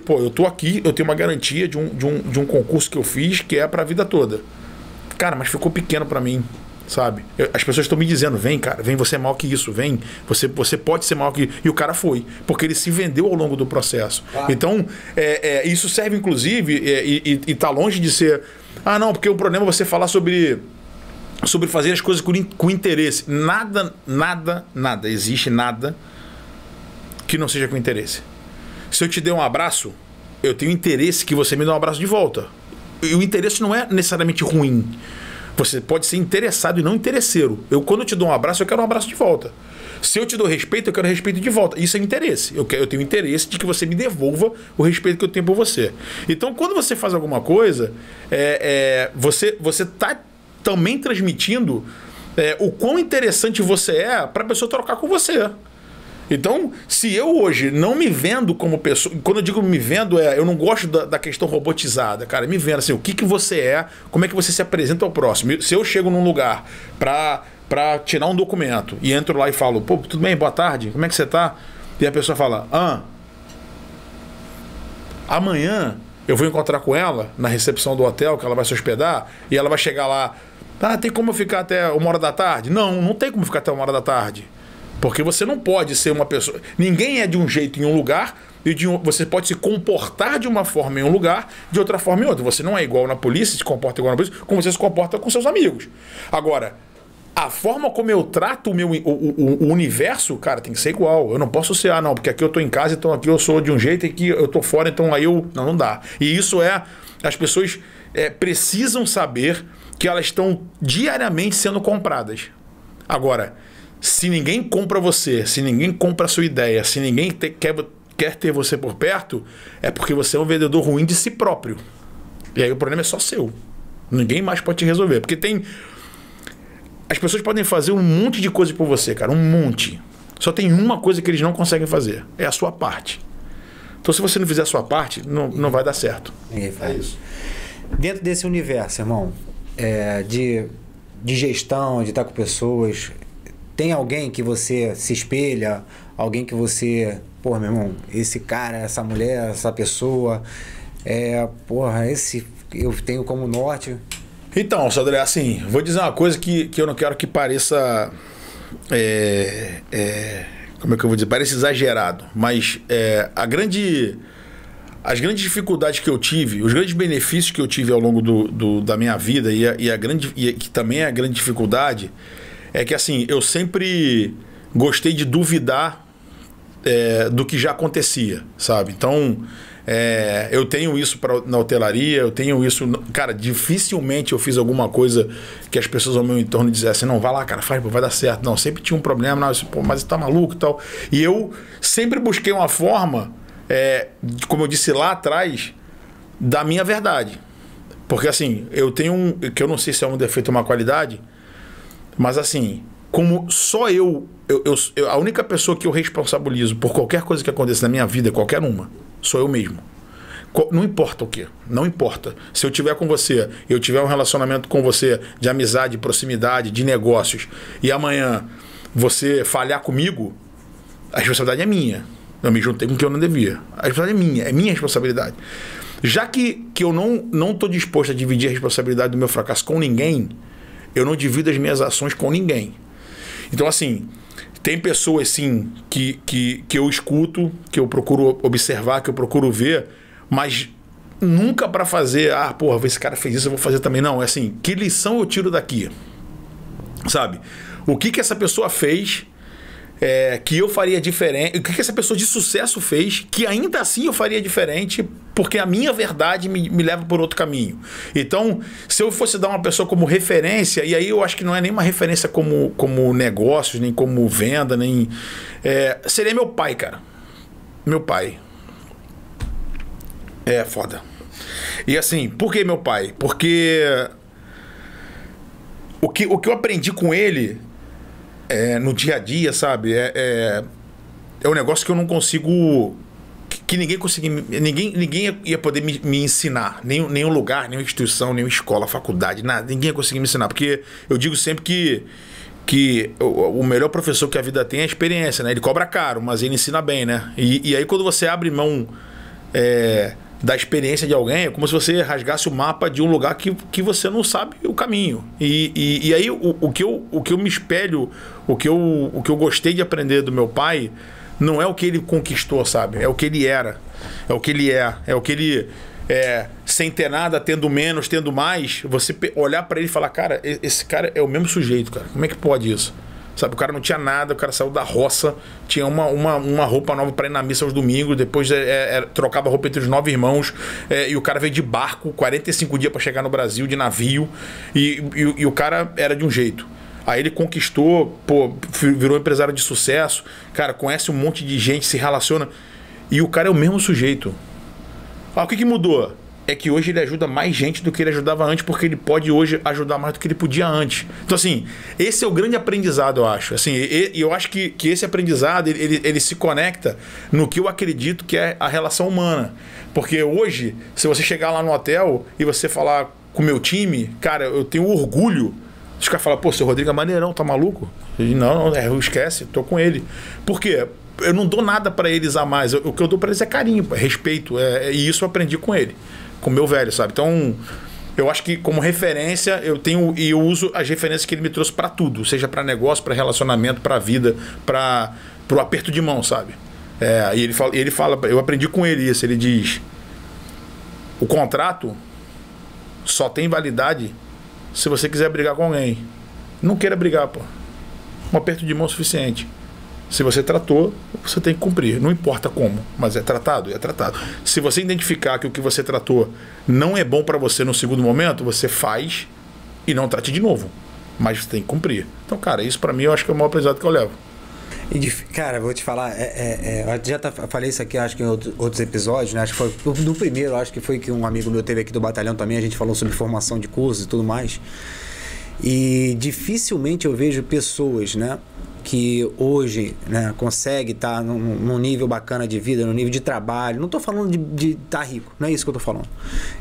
pô, eu tô aqui, eu tenho uma garantia de um concurso que eu fiz que é para a vida toda. Cara, mas ficou pequeno para mim, sabe? As pessoas estão me dizendo, vem, cara, vem, você é maior que isso, vem, você pode ser maior que isso. E o cara foi, porque ele se vendeu ao longo do processo. Então, isso serve, inclusive, e tá longe de ser... Ah, não, porque o problema é você falar sobre fazer as coisas com interesse. Nada, existe nada que não seja com interesse. Se eu te der um abraço, eu tenho interesse que você me dê um abraço de volta. E o interesse não é necessariamente ruim. Você pode ser interessado e não interesseiro. Quando eu te dou um abraço, eu quero um abraço de volta. Se eu te dou respeito, eu quero respeito de volta. Isso é interesse. Eu tenho interesse de que você me devolva o respeito que eu tenho por você. Então, quando você faz alguma coisa, você está também transmitindo o quão interessante você é para a pessoa trocar com você. Então, se eu hoje não me vendo como pessoa... Quando eu digo me vendo, eu não gosto da questão robotizada, cara. Me vendo assim, o que você é, como é que você se apresenta ao próximo. Se eu chego num lugar para tirar um documento e entro lá e falo, pô, tudo bem, boa tarde, como é que você tá? E a pessoa fala, amanhã eu vou encontrar com ela na recepção do hotel que ela vai se hospedar e ela vai chegar lá, tem como eu ficar até 1h da tarde? Não tem como ficar até 1h da tarde. Porque você não pode ser uma pessoa... Ninguém é de um jeito em um lugar e você pode se comportar de uma forma em um lugar, de outra forma em outra. Você não é igual na polícia, se comporta igual na polícia, como você se comporta com seus amigos. Agora, a forma como eu trato o universo, cara, tem que ser igual. Eu não posso ser, porque aqui eu tô em casa, então aqui eu sou de um jeito e aqui eu tô fora, então aí eu... Não dá. E isso as pessoas precisam saber que elas estão diariamente sendo compradas. Agora... Se ninguém compra você, se ninguém compra a sua ideia, se ninguém quer ter você por perto, é porque você é um vendedor ruim de si próprio. E aí o problema é só seu. Ninguém mais pode te resolver. Porque as pessoas podem fazer um monte de coisa por você, cara. Um monte. Só tem uma coisa que eles não conseguem fazer. É a sua parte. Então se você não fizer a sua parte, não vai dar certo. É isso. Dentro desse universo, irmão, de gestão, de estar com pessoas... Tem alguém que você se espelha? Alguém que você... Pô, meu irmão, esse cara, essa mulher, essa pessoa... esse eu tenho como norte. Então, Sodré, assim, vou dizer uma coisa que eu não quero que pareça... como é que eu vou dizer? Parece exagerado. Mas as grandes dificuldades que eu tive, os grandes benefícios que eu tive ao longo da minha vida e que também é a grande dificuldade... É que assim, eu sempre gostei de duvidar do que já acontecia, sabe? Então, eu tenho isso na hotelaria, eu tenho isso... Cara, dificilmente eu fiz alguma coisa que as pessoas ao meu entorno dissessem, não, vai lá, cara, faz, vai dar certo. Não, sempre tinha um problema, mas você tá maluco e tal. E eu sempre busquei uma forma, como eu disse lá atrás, da minha verdade. Porque assim, eu tenho que eu não sei se é um defeito ou uma qualidade... Mas assim, como só a única pessoa que eu responsabilizo por qualquer coisa que aconteça na minha vida, qualquer uma, sou eu mesmo. Não importa o quê, não importa. Se eu tiver com você, eu tiver um relacionamento com você de amizade, de proximidade, de negócios, e amanhã você falhar comigo, a responsabilidade é minha. Eu me juntei com quem eu não devia. A responsabilidade é minha responsabilidade. Já que eu não estou disposto a dividir a responsabilidade do meu fracasso com ninguém, eu não divido as minhas ações com ninguém. Então, assim, tem pessoas, sim, que eu escuto, que eu procuro observar, que eu procuro ver, mas nunca para fazer, esse cara fez isso, eu vou fazer também. Não, é assim, que lição eu tiro daqui? sabe? O que que essa pessoa fez que eu faria diferente? O que que essa pessoa de sucesso fez que ainda assim eu faria diferente porque a minha verdade me leva por outro caminho? Então, se eu fosse dar uma pessoa como referência, e aí eu acho que não é nem uma referência como negócios, nem como venda, nem... seria meu pai, cara. Meu pai. É foda. E assim, por que meu pai? Porque o que eu aprendi com ele no dia a dia, sabe? É um negócio que eu não consigo... Que ninguém conseguia... Ninguém ia poder me ensinar. Nenhum lugar, nenhuma instituição, nenhuma escola, faculdade, nada. Ninguém ia conseguir me ensinar. Porque eu digo sempre que o melhor professor que a vida tem é a experiência, né? Ele cobra caro, mas ele ensina bem, né? E aí quando você abre mão da experiência de alguém, é como se você rasgasse o mapa de um lugar que você não sabe o caminho. E aí o que eu me espelho, o que eu gostei de aprender do meu pai, não é o que ele conquistou, sabe? É o que ele era. É o que ele é o que ele... sem ter nada, tendo menos, tendo mais, você olhar pra ele e falar, cara, esse cara é o mesmo sujeito, cara. Como é que pode isso? Sabe, o cara não tinha nada, o cara saiu da roça, tinha uma roupa nova pra ir na missa aos domingos, depois trocava roupa entre os 9 irmãos, e o cara veio de barco, 45 dias pra chegar no Brasil, de navio, e o cara era de um jeito. Aí ele conquistou, virou empresário de sucesso, cara, conhece um monte de gente, se relaciona, e o cara é o mesmo sujeito. O que mudou? É que hoje ele ajuda mais gente do que ele ajudava antes, porque ele pode hoje ajudar mais do que ele podia antes. Então, assim, esse é o grande aprendizado, eu acho. Assim, eu acho que esse aprendizado, ele se conecta no que eu acredito que é a relação humana. Porque hoje, se você chegar lá no hotel e você falar com o meu time, cara, eu tenho orgulho. Os caras falam, pô, seu Rodrigo é maneirão, tá maluco? Não, esquece, tô com ele. Por quê? Eu não dou nada pra eles a mais. O que eu dou pra eles é carinho, respeito. E isso eu aprendi com ele. Com o meu velho, sabe? Então, eu acho que como referência, eu uso as referências que ele me trouxe pra tudo. Seja pra negócio, pra relacionamento, pra vida, pro aperto de mão, sabe? E ele fala, eu aprendi com ele isso. Ele diz, o contrato só tem validade se você quiser brigar com alguém. Não queira brigar, pô. Um aperto de mão é suficiente. Se você tratou, você tem que cumprir. Não importa como, mas é tratado, é tratado. Se você identificar que o que você tratou não é bom pra você no segundo momento, você faz e não trate de novo. Mas você tem que cumprir. Então, cara, isso pra mim eu acho que é o maior aprendizado que eu levo. Cara, vou te falar, eu já falei isso aqui, acho que em outros episódios, né? Acho que foi no primeiro, acho que foi que um amigo meu teve aqui do batalhão também, a gente falou sobre formação de cursos e tudo mais. E dificilmente eu vejo pessoas, né, que hoje, né, consegue estar num nível bacana de vida, num nível de trabalho. Não estou falando de estar rico, não é isso que eu estou falando.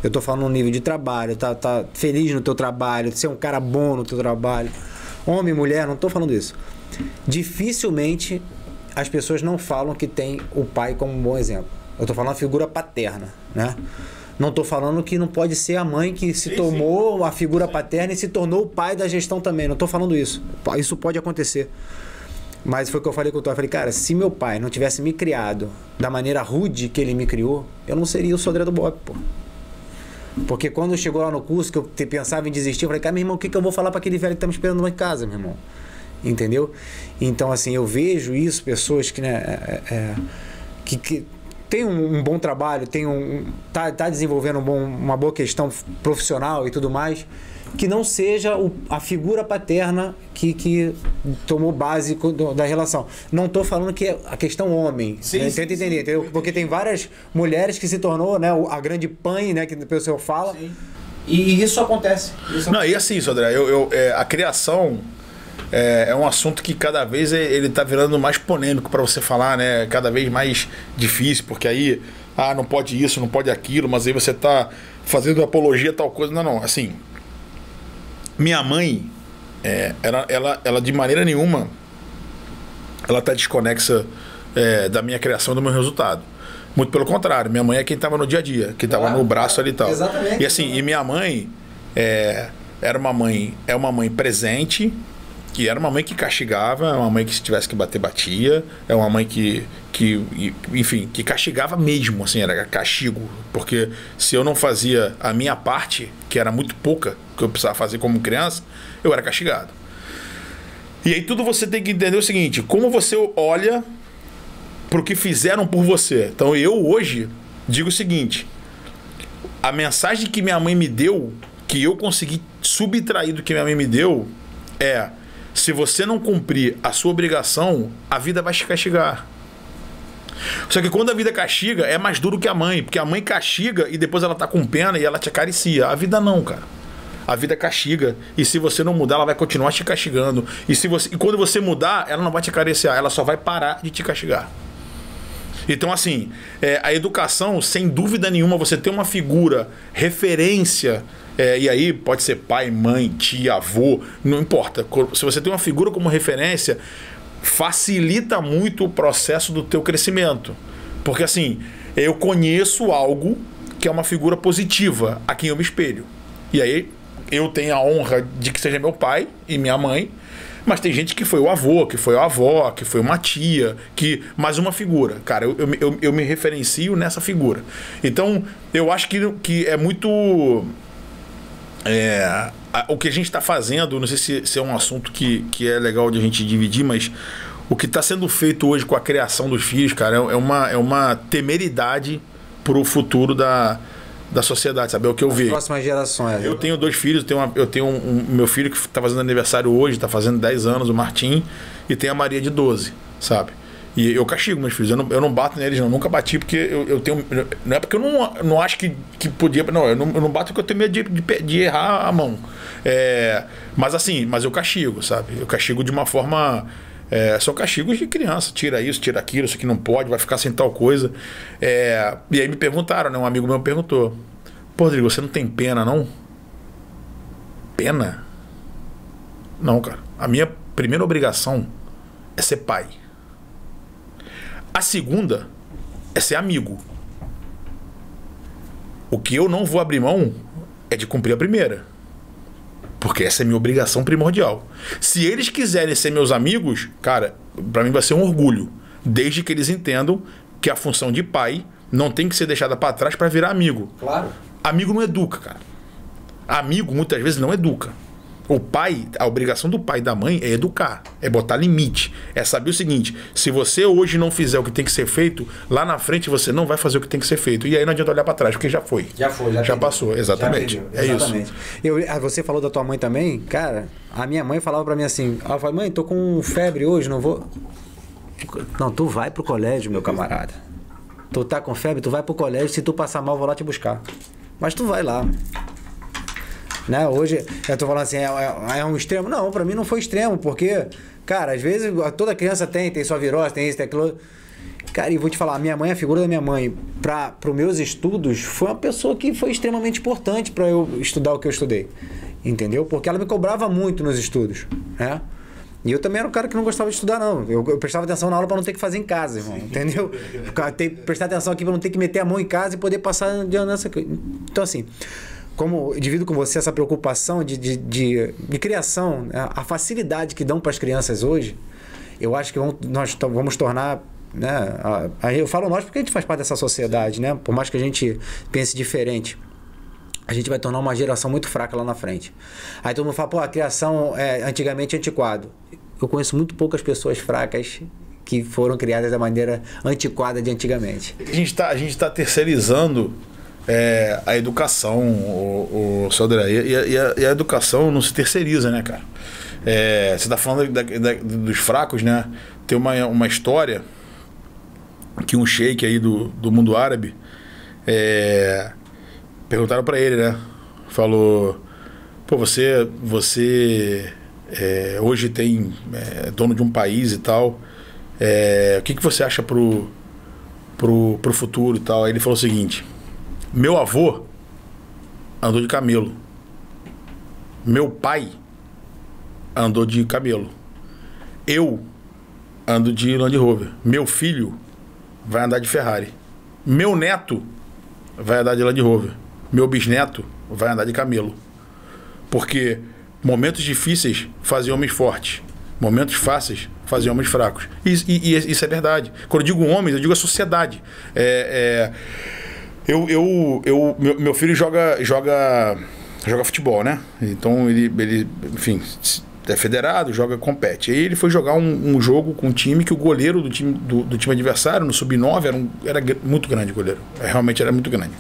Eu estou falando no nível de trabalho, tá feliz no teu trabalho, ser um cara bom no teu trabalho. Homem, mulher, não estou falando isso. Dificilmente as pessoas não falam que tem o pai como um bom exemplo. Eu estou falando a figura paterna, né? Não estou falando que não pode ser a mãe que se tomou a figura paterna e se tornou o pai da gestão também. Não estou falando isso. Isso pode acontecer. Mas foi o que eu falei com o Tom. Eu falei, cara, se meu pai não tivesse me criado da maneira rude que ele me criou, eu não seria o Sodré do Bob, pô. Porque quando chegou lá no curso, que eu pensava em desistir, eu falei, cara, meu irmão, o que eu vou falar para aquele velho que tá me esperando lá em casa, meu irmão? Entendeu? Então, assim, eu vejo isso, pessoas que, né, que tem um bom trabalho, tá desenvolvendo uma boa questão profissional e tudo mais, que não seja a figura paterna que tomou base da relação. Não estou falando que é a questão homem. Sim, né? Tenta entender, entendeu? Porque tem várias mulheres que se tornou, né, a grande mãe, né, que o pessoal fala. Sim. E isso acontece. Não, e assim, Sodré, a criação é um assunto que cada vez ele tá virando mais polêmico para você falar, né? Cada vez mais difícil, porque aí, não pode isso, não pode aquilo, mas aí você tá fazendo apologia a tal coisa. Não, assim, minha mãe, ela de maneira nenhuma, ela tá desconexa da minha criação, do meu resultado. Muito pelo contrário, minha mãe é quem tava no dia a dia, que tava no braço ali e tal. Exatamente. E assim, e minha mãe é uma mãe presente, que era uma mãe que castigava, é uma mãe que se tivesse que bater, batia, é uma mãe que enfim, que castigava mesmo, assim, era castigo, porque se eu não fazia a minha parte, que era muito pouca, que eu precisava fazer como criança, eu era castigado. E aí tudo você tem que entender o seguinte, como você olha pro que fizeram por você. Então eu hoje digo o seguinte, a mensagem que minha mãe me deu, que eu consegui subtrair do que minha mãe me deu, é: se você não cumprir a sua obrigação, a vida vai te castigar. Só que quando a vida castiga, é mais duro que a mãe, porque a mãe castiga e depois ela tá com pena e ela te acaricia. A vida não, cara. A vida castiga, e se você não mudar, ela vai continuar te castigando. E quando você mudar, ela não vai te acariciar, ela só vai parar de te castigar. Então, assim, a educação, sem dúvida nenhuma, você tem uma figura, referência, e aí pode ser pai, mãe, tia, avô, não importa. Se você tem uma figura como referência, facilita muito o processo do teu crescimento. Porque, assim, eu conheço algo que é uma figura positiva a quem eu me espelho. E aí eu tenho a honra de que seja meu pai e minha mãe, mas tem gente que foi o avô, que foi a avó, que foi uma tia, mais uma figura. Cara, eu me referencio nessa figura. Então, eu acho que é muito... o que a gente está fazendo, não sei se é um assunto que é legal de a gente dividir, mas o que está sendo feito hoje com a criação dos filhos, cara, é uma temeridade para o futuro da sociedade, sabe? É o que eu vejo. Próximas gerações. Eu tenho 2 filhos, eu tenho meu filho que está fazendo aniversário hoje, está fazendo 10 anos, o Martim, e tem a Maria de 12, sabe? E eu castigo meus filhos, eu não bato neles, não, nunca bati, porque eu tenho... Não é porque eu não acho que podia... Não, eu não bato porque eu tenho medo de errar a mão. Mas eu castigo, sabe? Eu castigo de uma forma... são castigos de criança, tira isso, tira aquilo, isso aqui não pode, vai ficar sem tal coisa. E aí me perguntaram, né? Um amigo meu perguntou: pô, Rodrigo, você não tem pena, não? Pena? Não, cara. A minha primeira obrigação é ser pai. A segunda é ser amigo. O que eu não vou abrir mão é de cumprir a primeira. Porque essa é a minha obrigação primordial. Se eles quiserem ser meus amigos, cara, pra mim vai ser um orgulho. Desde que eles entendam que a função de pai não tem que ser deixada pra trás pra virar amigo. Claro. Amigo não educa, cara. Amigo muitas vezes não educa. O pai, a obrigação do pai e da mãe é educar, é botar limite, é saber o seguinte: se você hoje não fizer o que tem que ser feito, lá na frente você não vai fazer o que tem que ser feito. E aí não adianta olhar para trás, porque já foi. Já passou, exatamente. Exatamente. Isso. Você falou da tua mãe também, cara. A minha mãe falava para mim assim: ela falava, mãe, tô com febre hoje, não vou. Não, tu vai pro colégio, meu camarada. Tu tá com febre, tu vai pro colégio, se tu passar mal, eu vou lá te buscar. Mas tu vai lá. Né? Hoje, eu tô falando assim, é um extremo? Não, pra mim não foi extremo, porque, cara, às vezes toda criança tem sua virose, tem isso, tem aquilo. Cara, e vou te falar, a minha mãe, a figura da minha mãe, para os meus estudos, foi uma pessoa que foi extremamente importante para eu estudar o que eu estudei. Entendeu? Porque ela me cobrava muito nos estudos, né? E eu também era um cara que não gostava de estudar, não. Eu prestava atenção na aula para não ter que fazer em casa, irmão. Entendeu? Prestar atenção aqui para não ter que meter a mão em casa e poder passar nessa... Então, assim... Como eu divido com você essa preocupação de criação, né? A facilidade que dão para as crianças hoje, eu acho que nós vamos tornar, né? Eu falo nós porque a gente faz parte dessa sociedade, né? Por mais que a gente pense diferente, a gente vai tornar uma geração muito fraca lá na frente. Aí todo mundo fala, pô, a criação antigamente é antiquado. Eu conheço muito poucas pessoas fracas que foram criadas da maneira antiquada de antigamente. A gente tá terceirizando a educação, o Sodré, e a educação não se terceiriza, né, cara? Você está falando dos fracos, né? Tem uma história que um sheik aí do mundo árabe perguntaram para ele, né? Falou: pô, você hoje tem dono de um país e tal, o que você acha pro futuro e tal? Aí ele falou o seguinte: meu avô andou de camelo. Meu pai andou de camelo. Eu ando de Land Rover. Meu filho vai andar de Ferrari. Meu neto vai andar de Land Rover. Meu bisneto vai andar de camelo. Porque momentos difíceis fazem homens fortes. Momentos fáceis fazem homens fracos. E isso é verdade. Quando eu digo homens, eu digo a sociedade. Meu filho joga futebol, né? Então ele, enfim, é federado, joga, compete. Aí ele foi jogar um jogo com um time que o goleiro do time adversário, no Sub-9, era muito grande o goleiro. Realmente era muito grande.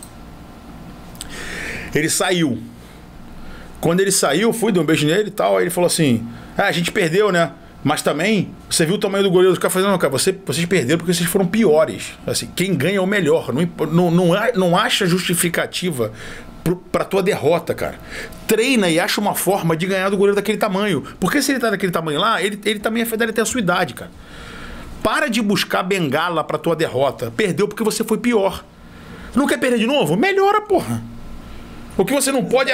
Ele saiu. Quando ele saiu, fui, dei um beijo nele e tal. Aí ele falou assim: a gente perdeu, né? Mas também, você viu o tamanho do goleiro do cara fazendo, não, cara, vocês perderam porque vocês foram piores. Assim, quem ganha é o melhor. Não acha justificativa pra tua derrota, cara. Treina e acha uma forma de ganhar do goleiro daquele tamanho. Porque se ele tá daquele tamanho lá, ele também é federado até a sua idade, cara. Para de buscar bengala pra tua derrota. Perdeu porque você foi pior. Não quer perder de novo? Melhora, porra. O que você não pode...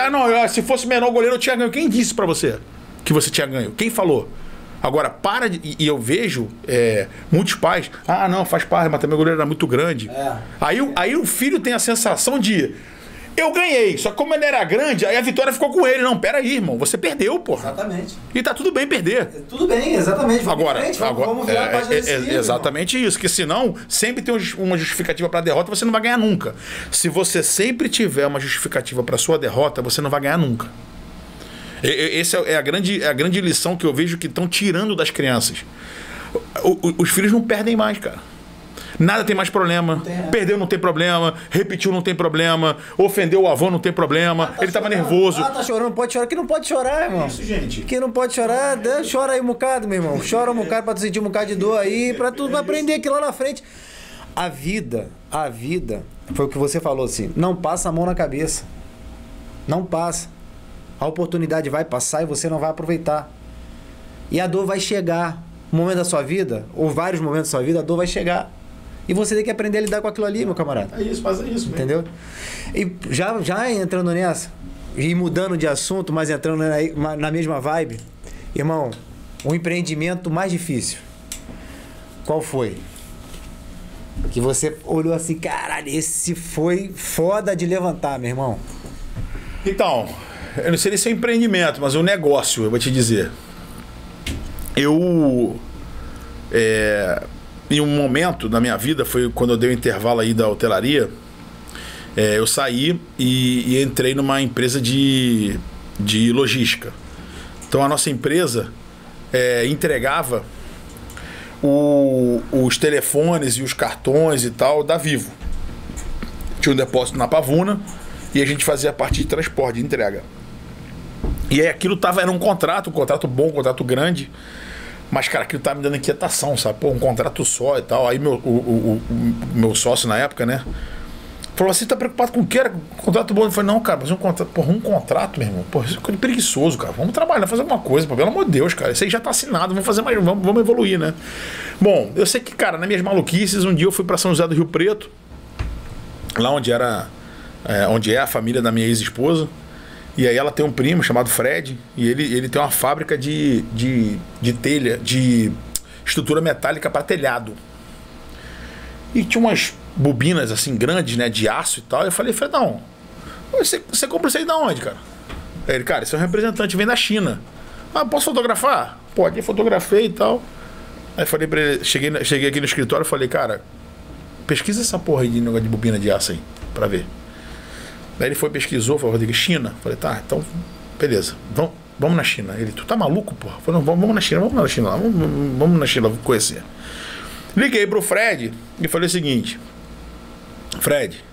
se fosse menor goleiro eu tinha ganho. Quem disse pra você que você tinha ganho? Quem falou? Agora, para de... E eu vejo muitos pais... não, faz parte, mas também o goleiro era muito grande. Aí o filho tem a sensação de... Eu ganhei, só que como ele era grande, aí a vitória ficou com ele. Não, pera aí, irmão, você perdeu, porra. Exatamente. E tá tudo bem perder. Tudo bem, exatamente. Vamos virar a página desse livro, exatamente irmão. Isso, que senão sempre tem uma justificativa pra derrota, você não vai ganhar nunca. Se você sempre tiver uma justificativa pra sua derrota, você não vai ganhar nunca. Essa é a grande lição que eu vejo que estão tirando das crianças. Os filhos não perdem mais, cara. Nada tem mais problema. Perdeu, não tem problema. Repetiu, não tem problema. Ofendeu o avô, não tem problema. Ele tava nervoso. Tá chorando, não pode chorar. Que não pode chorar, irmão. Isso, gente. Que não pode chorar. Chora aí um bocado, meu irmão. Chora um bocado pra tu sentir um bocado de dor aí. Pra tu aprender aqui lá na frente. A vida, foi o que você falou assim. Não passa a mão na cabeça. Não passa. A oportunidade vai passar e você não vai aproveitar. E a dor vai chegar. Um momento da sua vida, ou vários momentos da sua vida, a dor vai chegar. E você tem que aprender a lidar com aquilo ali, meu camarada. É isso, faça isso. Entendeu? E já entrando nessa, e mudando de assunto, mas entrando na mesma vibe, irmão, o empreendimento mais difícil, qual foi? Que você olhou assim, caralho, esse foi foda de levantar, meu irmão. Então, eu não sei se é empreendimento, mas é um negócio, eu vou te dizer. Em um momento da minha vida, foi quando eu dei o intervalo aí da hotelaria, eu saí e entrei numa empresa de logística. Então a nossa empresa entregava os telefones e os cartões e tal da Vivo. Tinha um depósito na Pavuna e a gente fazia a parte de transporte, de entrega. E aí aquilo era um contrato bom, um contrato grande. Mas, cara, aquilo tá me dando inquietação, sabe? Pô, um contrato só e tal. Aí o meu sócio na época, né? Falou assim, tá preocupado com o quê? Contrato bom. Eu falei, não, cara, mas um contrato, meu irmão. Pô, isso é coisa preguiçoso, cara. Vamos trabalhar, fazer alguma coisa, pô, pelo amor de Deus, cara. Isso aí já tá assinado, vamos fazer mais, vamos evoluir, né? Bom, eu sei que, cara, nas minhas maluquices, um dia eu fui pra São José do Rio Preto, lá onde é a família da minha ex-esposa. E aí ela tem um primo chamado Fred, e ele tem uma fábrica de telha, de estrutura metálica para telhado. E tinha umas bobinas assim grandes, né, de aço e tal. Eu falei, Fredão, você compra isso aí da onde, cara? Aí ele, cara, esse é um representante, vem da China. Posso fotografar? Pode, eu fotografei e tal. Aí falei pra ele, cheguei aqui no escritório e falei, cara, pesquisa essa porra aí de negócio de bobina de aço aí, pra ver. Daí ele pesquisou, falou, Rodrigo, China. Falei, tá, então, beleza, vamos na China. Ele, tu tá maluco, porra? Falei, não, vamos na China, vamos na China, vamos conhecer. Liguei pro Fred e falei o seguinte, Fred,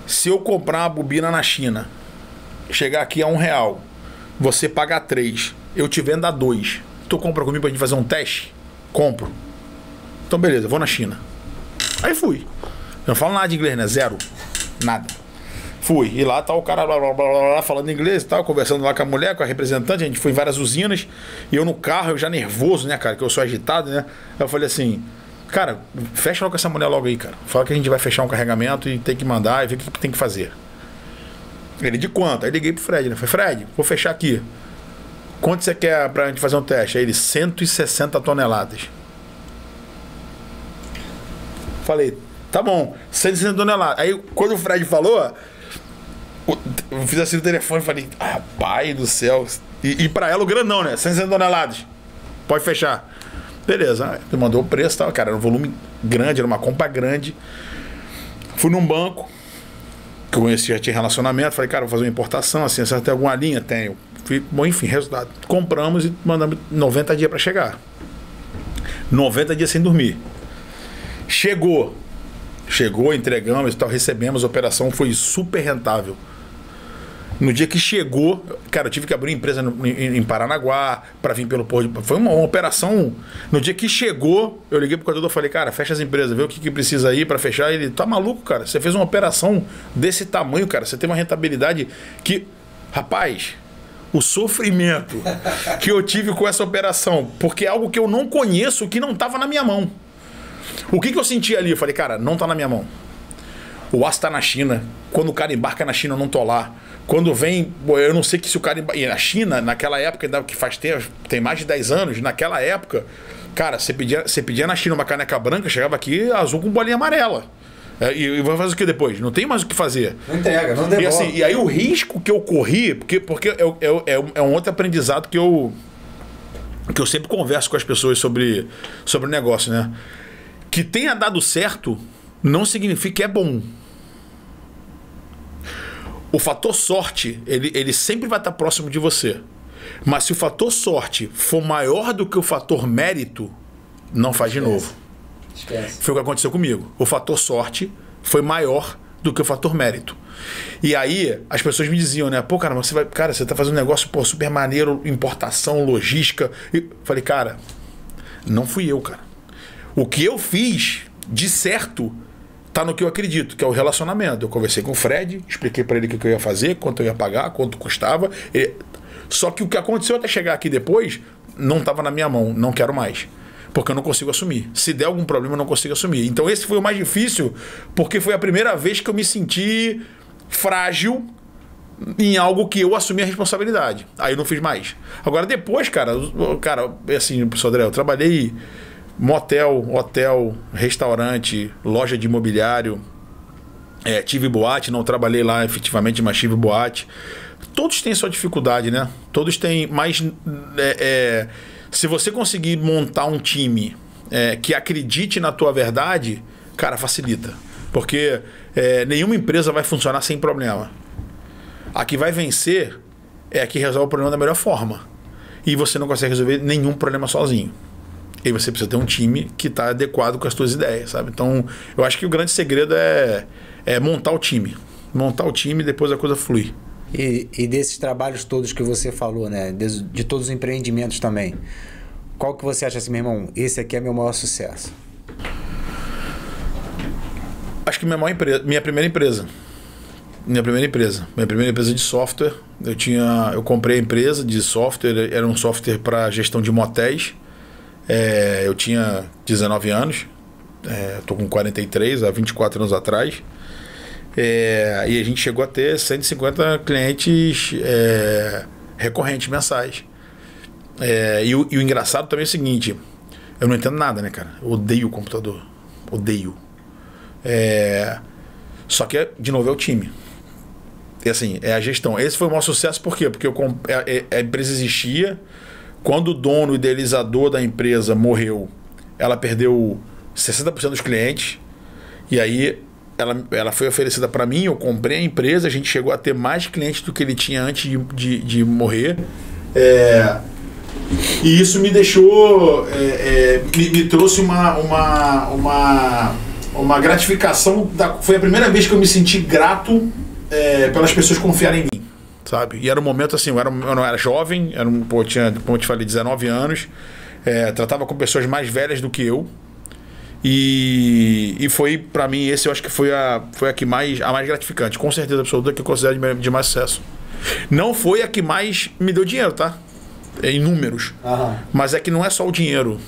se eu comprar uma bobina na China, chegar aqui a R$1, você pagar 3, eu te vendo a 2, tu compra comigo pra gente fazer um teste? Compro. Então beleza, vou na China. Aí fui. Eu não falo nada de inglês, né? Zero. Nada. Fui. E lá tá o cara blá, blá, blá, blá, falando inglês e tal, conversando lá com a mulher, com a representante. A gente foi em várias usinas. E eu no carro, eu já nervoso, né, cara? Que eu sou agitado, né? Eu falei assim, cara, fecha logo com essa mulher logo aí, cara. Fala que a gente vai fechar um carregamento e tem que mandar e ver o que tem que fazer. Ele, de quanto? Aí liguei pro Fred, né? Falei, Fred, vou fechar aqui. Quanto você quer pra gente fazer um teste? Aí ele, 160 toneladas. Falei, tá bom, 160 toneladas. Aí quando o Fred falou, eu fiz assim no telefone e falei, pai do céu. E pra ela o grandão, né? 160 toneladas. Pode fechar. Beleza. Ele mandou o preço e tal. Cara, era um volume grande, era uma compra grande. Fui num banco, que eu conhecia, já tinha relacionamento. Falei, cara, vou fazer uma importação, assim, você tem alguma linha? Tenho. Bom, enfim, resultado. Compramos e mandamos 90 dias para chegar. 90 dias sem dormir. Chegou, entregamos e tal, recebemos, a operação foi super rentável. No dia que chegou, cara, eu tive que abrir empresa em Paranaguá para vir pelo Porto. Foi uma operação. No dia que chegou, eu liguei pro contador e falei, cara, fecha as empresas, vê o que precisa aí para fechar. Ele, tá maluco, cara? Você fez uma operação desse tamanho, cara. Você tem uma rentabilidade que, rapaz, o sofrimento que eu tive com essa operação, porque é algo que eu não conheço, que não tava na minha mão. O que eu senti ali? Eu falei, cara, não tá na minha mão. O aço tá na China. Quando o cara embarca na China, eu não tô lá. Quando vem, eu não sei que se o cara... E na China, naquela época, que faz tempo, tem mais de 10 anos, naquela época, cara, você pedia na China uma caneca branca, chegava aqui azul com bolinha amarela. E vai fazer o que depois? Não tem mais o que fazer. Não entrega, não devolve. E, assim, e aí o risco que eu corri, porque é um outro aprendizado que eu sempre converso com as pessoas sobre o negócio, né? Que tenha dado certo não significa que é bom. O fator sorte, ele sempre vai estar próximo de você. Mas se o fator sorte for maior do que o fator mérito, não faz de novo. Esquece. Foi o que aconteceu comigo. O fator sorte foi maior do que o fator mérito. E aí, as pessoas me diziam, né? Pô, cara, você tá fazendo um negócio, pô, super maneiro, importação, logística. E falei, cara, não fui eu, cara. O que eu fiz, de certo, tá no que eu acredito, que é o relacionamento. Eu conversei com o Fred, expliquei para ele o que eu ia fazer, quanto eu ia pagar, quanto custava. Só que o que aconteceu até chegar aqui depois, não estava na minha mão, não quero mais. Porque eu não consigo assumir. Se der algum problema, eu não consigo assumir. Então esse foi o mais difícil, porque foi a primeira vez que eu me senti frágil em algo que eu assumi a responsabilidade. Aí eu não fiz mais. Agora depois, cara, assim, Sodré, eu trabalhei motel, hotel, restaurante, loja de imobiliário, tive boate, não trabalhei lá efetivamente, mas tive boate. Todos têm sua dificuldade, né? Todos têm, mas se você conseguir montar um time que acredite na tua verdade, cara, facilita. Porque nenhuma empresa vai funcionar sem problema. A que vai vencer é a que resolve o problema da melhor forma. E você não consegue resolver nenhum problema sozinho. E você precisa ter um time que está adequado com as suas ideias, sabe? Então, eu acho que o grande segredo é montar o time. Montar o time e depois a coisa fluir. E desses trabalhos todos que você falou, né? De todos os empreendimentos também. Qual que você acha assim, meu irmão? Esse aqui é meu maior sucesso? Acho que minha primeira empresa. Minha primeira empresa de software. Eu comprei a empresa de software, era um software para gestão de motéis. Eu tinha 19 anos, estou com 43, há 24 anos atrás. E a gente chegou a ter 150 clientes recorrentes, mensais. E o engraçado também é o seguinte, eu não entendo nada, né, cara? Eu odeio o computador. Odeio. Só que, de novo, é o time. E assim, é a gestão. Esse foi o maior sucesso, por quê? Porque a empresa existia. Quando o dono, o idealizador da empresa morreu, ela perdeu 60% dos clientes. E aí ela foi oferecida para mim, eu comprei a empresa, a gente chegou a ter mais clientes do que ele tinha antes de morrer. E isso me deixou, me trouxe uma gratificação. Foi a primeira vez que eu me senti grato pelas pessoas confiarem em mim, sabe? E era um momento assim, eu não era jovem, tinha, como eu te falei, 19 anos, tratava com pessoas mais velhas do que eu. E foi, pra mim, esse eu acho que foi a mais gratificante, com certeza absoluta, que eu considero de mais sucesso. Não foi a que mais me deu dinheiro, tá? Em números. Mas é que não é só o dinheiro,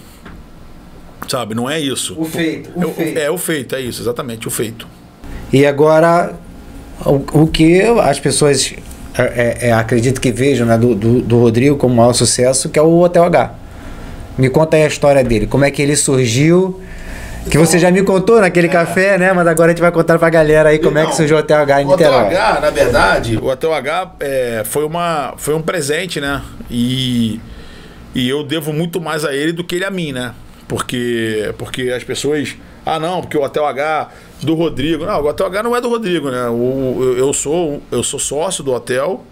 sabe? Não é isso. O feito. O feito, é isso, exatamente, o feito. E agora, o que as pessoas acredito que vejam, né, do Rodrigo como maior sucesso, que é o Hotel H. Me conta aí a história dele, como é que ele surgiu. Que você já me contou naquele café, né? Mas agora a gente vai contar pra galera aí como é que surgiu o Hotel H em Niterói. O Hotel H, na verdade, o Hotel H foi um presente, né? E eu devo muito mais a ele do que ele a mim, né? Porque as pessoas... não, porque o Hotel H do Rodrigo... Não, o Hotel H não é do Rodrigo, né? Eu sou sócio do hotel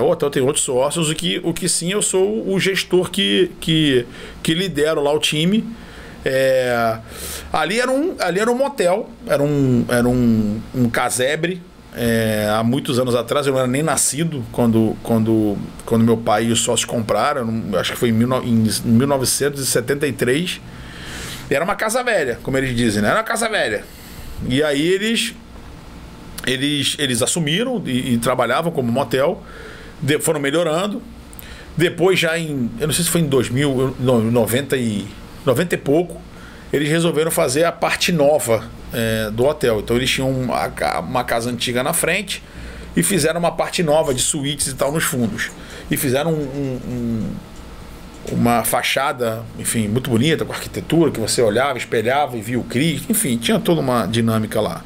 O hotel tem outros sócios, o que sim, eu sou o gestor que lidero lá o time. Ali era um motel, era um casebre. Há muitos anos atrás, eu não era nem nascido quando meu pai e os sócios compraram, acho que foi em 1973. Era uma casa velha, como eles dizem, né? Era uma casa velha. E aí eles assumiram e trabalhavam como motel, foram melhorando. Depois já eu não sei se foi em 90 e pouco, eles resolveram fazer a parte nova do hotel. Então eles tinham uma casa antiga na frente e fizeram uma parte nova de suítes e tal nos fundos. E fizeram uma fachada, enfim, muito bonita, com arquitetura, que você olhava, espelhava e via o Cristo. Enfim, tinha toda uma dinâmica lá.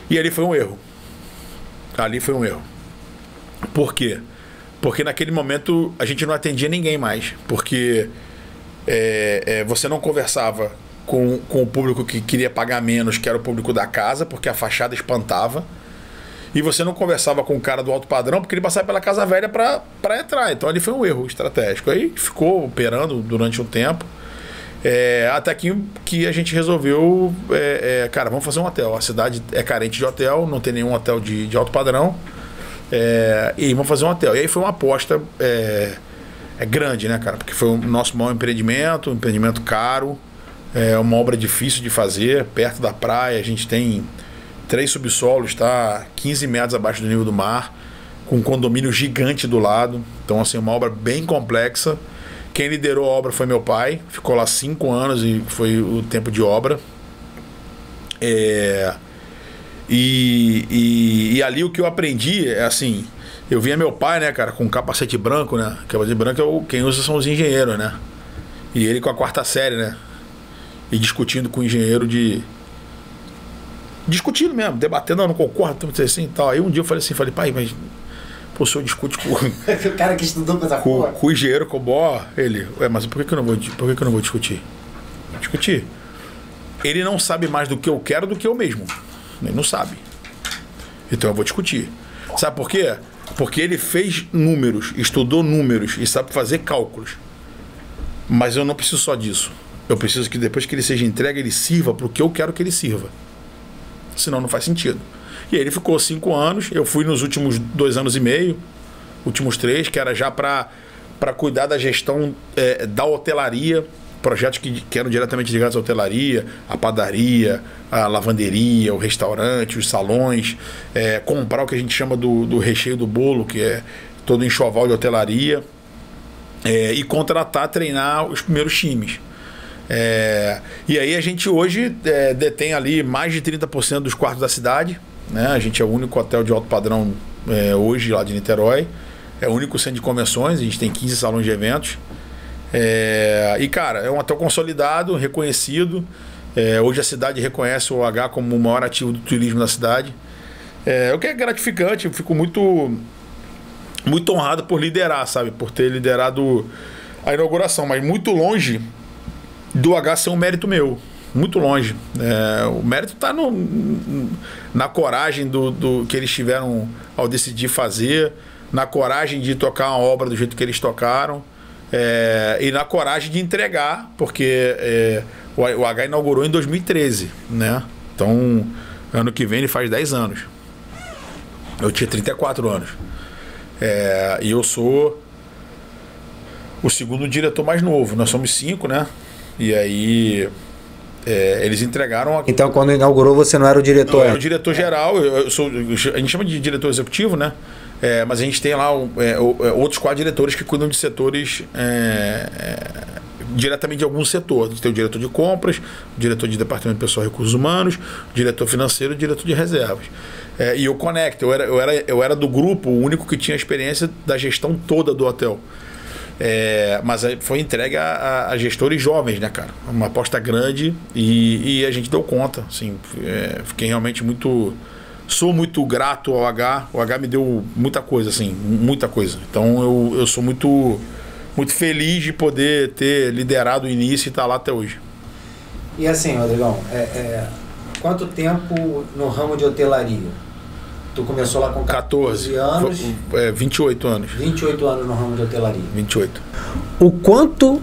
E ali foi um erro. Por quê? Porque naquele momento a gente não atendia ninguém mais. Porque você não conversava com o público que queria pagar menos, que era o público da casa, porque a fachada espantava. E você não conversava com o cara do alto padrão, porque ele passava pela casa velha para entrar. Então ali foi um erro estratégico. Aí ficou operando durante um tempo. Até que a gente resolveu, cara, vamos fazer um hotel. A cidade é carente de hotel, não tem nenhum hotel de alto padrão. E vamos fazer um hotel. E aí foi uma aposta grande, né, cara? Porque foi o nosso maior empreendimento, um empreendimento caro, uma obra difícil de fazer, perto da praia. A gente tem 3 subsolos, tá 15 metros abaixo do nível do mar, com um condomínio gigante do lado. Então, assim, uma obra bem complexa. Quem liderou a obra foi meu pai, ficou lá 5 anos e foi o tempo de obra. E ali o que eu aprendi assim, eu via meu pai, né, cara, com capacete branco, né? Capacete branco quem usa são os engenheiros, né? E ele com a 4ª série, né? E discutindo com o engenheiro discutindo mesmo, debatendo, não concordo, assim e tal. Aí um dia eu falei assim, pai, mas pô, o senhor discute com o cara que estudou com essa porra. Com o engenheiro, com o BO, ele, mas por que eu não vou discutir? Discutir. Ele não sabe mais do que eu quero do que eu mesmo. Ele não sabe. Então eu vou discutir. Sabe por quê? Porque ele fez números, estudou números e sabe fazer cálculos. Mas eu não preciso só disso. Eu preciso que depois que ele seja entregue, ele sirva para o que eu quero que ele sirva. Senão não faz sentido. E aí ele ficou 5 anos, eu fui nos últimos 2 anos e meio, últimos 3, que era já para cuidar da gestão da hotelaria, projetos que eram diretamente ligados à hotelaria, a padaria, a lavanderia, o restaurante, os salões, comprar o que a gente chama do recheio do bolo, que é todo enxoval de hotelaria, e contratar, treinar os primeiros times. E aí a gente hoje detém ali mais de 30% dos quartos da cidade, né? A gente é o único hotel de alto padrão hoje lá de Niterói, é o único centro de convenções, a gente tem 15 salões de eventos. E cara, é um hotel consolidado, reconhecido. Hoje a cidade reconhece o OH como o maior ativo do turismo da cidade. O que é gratificante, eu fico muito honrado por liderar, sabe? Por ter liderado a inauguração, mas muito longe do OH ser um mérito meu. Muito longe. O mérito está na coragem do que eles tiveram ao decidir fazer, na coragem de tocar uma obra do jeito que eles tocaram, e na coragem de entregar, porque o OH inaugurou em 2013, né? Então, ano que vem ele faz 10 anos. Eu tinha 34 anos. E eu sou o segundo diretor mais novo. Nós somos 5, né? E aí eles entregaram... Então, quando inaugurou, você não era o diretor? Eu era o diretor geral. A gente chama de diretor executivo, né? Mas a gente tem lá outros 4 diretores que cuidam de setores diretamente de algum setor. A gente tem o diretor de compras, o diretor de departamento de pessoal e recursos humanos, o diretor financeiro e o diretor de reservas. E eu conecto. Eu era do grupo o único que tinha experiência da gestão toda do hotel. Mas foi entregue a gestores jovens, né, cara? Uma aposta grande e a gente deu conta. Assim, fiquei realmente sou muito grato ao OH. O OH me deu muita coisa, assim, muita coisa. Então eu sou muito feliz de poder ter liderado o início e estar lá até hoje. E assim, Rodrigão, quanto tempo no ramo de hotelaria? Tu começou lá com 14 anos. 28 anos. 28 anos no ramo de hotelaria. 28. O quanto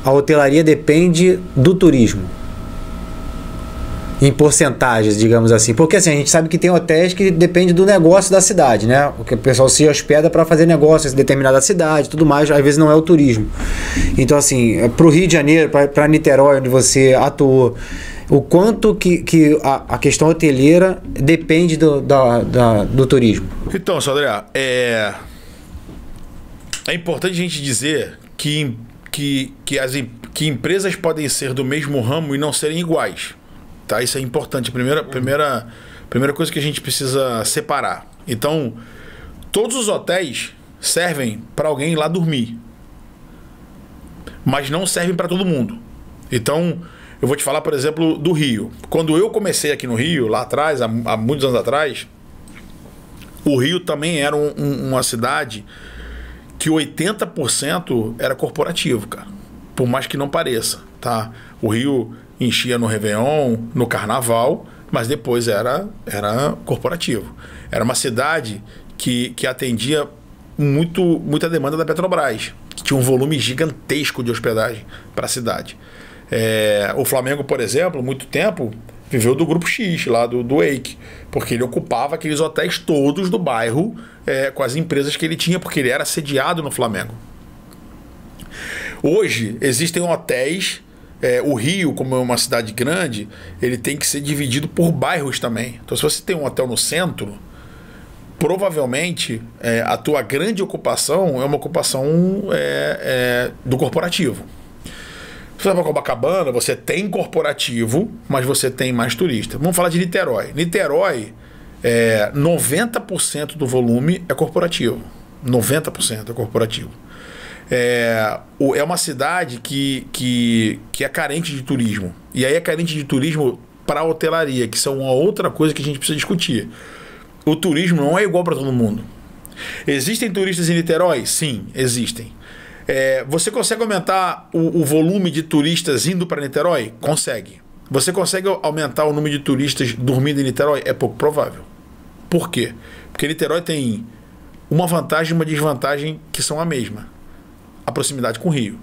a hotelaria depende do turismo? Em porcentagens, digamos assim. Porque assim, a gente sabe que tem hotéis que dependem do negócio da cidade, né? O que o pessoal se hospeda para fazer negócios em determinada cidade, tudo mais, às vezes não é o turismo. Então assim, para o Rio de Janeiro, para Niterói, onde você atuou, o quanto que a questão hoteleira depende do turismo? Então, Sodré, é importante a gente dizer que empresas podem ser do mesmo ramo e não serem iguais. Tá? Isso é importante. Primeira coisa que a gente precisa separar. Então, todos os hotéis servem para alguém ir lá dormir, mas não servem para todo mundo. Então, eu vou te falar, por exemplo, do Rio. Quando eu comecei aqui no Rio, lá atrás, há muitos anos atrás, o Rio também era uma cidade que 80% era corporativo, cara. Por mais que não pareça, tá? O Rio enchia no Réveillon, no Carnaval, mas depois era corporativo. Era uma cidade que atendia muita demanda da Petrobras, que tinha um volume gigantesco de hospedagem para a cidade. O Flamengo, por exemplo, muito tempo viveu do Grupo X, lá do Wake, porque ele ocupava aqueles hotéis todos do bairro com as empresas que ele tinha, porque ele era sediado no Flamengo. Hoje, existem hotéis... o Rio, como é uma cidade grande, ele tem que ser dividido por bairros também. Então, se você tem um hotel no centro, provavelmente a tua grande ocupação é uma ocupação do corporativo. Se você vai para Copacabana, você tem corporativo, mas você tem mais turista. Vamos falar de Niterói. Niterói, 90% do volume é corporativo. 90% é corporativo. É uma cidade que é carente de turismo. E aí é carente de turismo para a hotelaria, que são uma outra coisa que a gente precisa discutir. O turismo não é igual para todo mundo. Existem turistas em Niterói? Sim, existem. Você consegue aumentar o volume de turistas indo para Niterói? Consegue. Você consegue aumentar o número de turistas dormindo em Niterói? É pouco provável. Por quê? Porque Niterói tem uma vantagem e uma desvantagem que são a mesma. A proximidade com o Rio.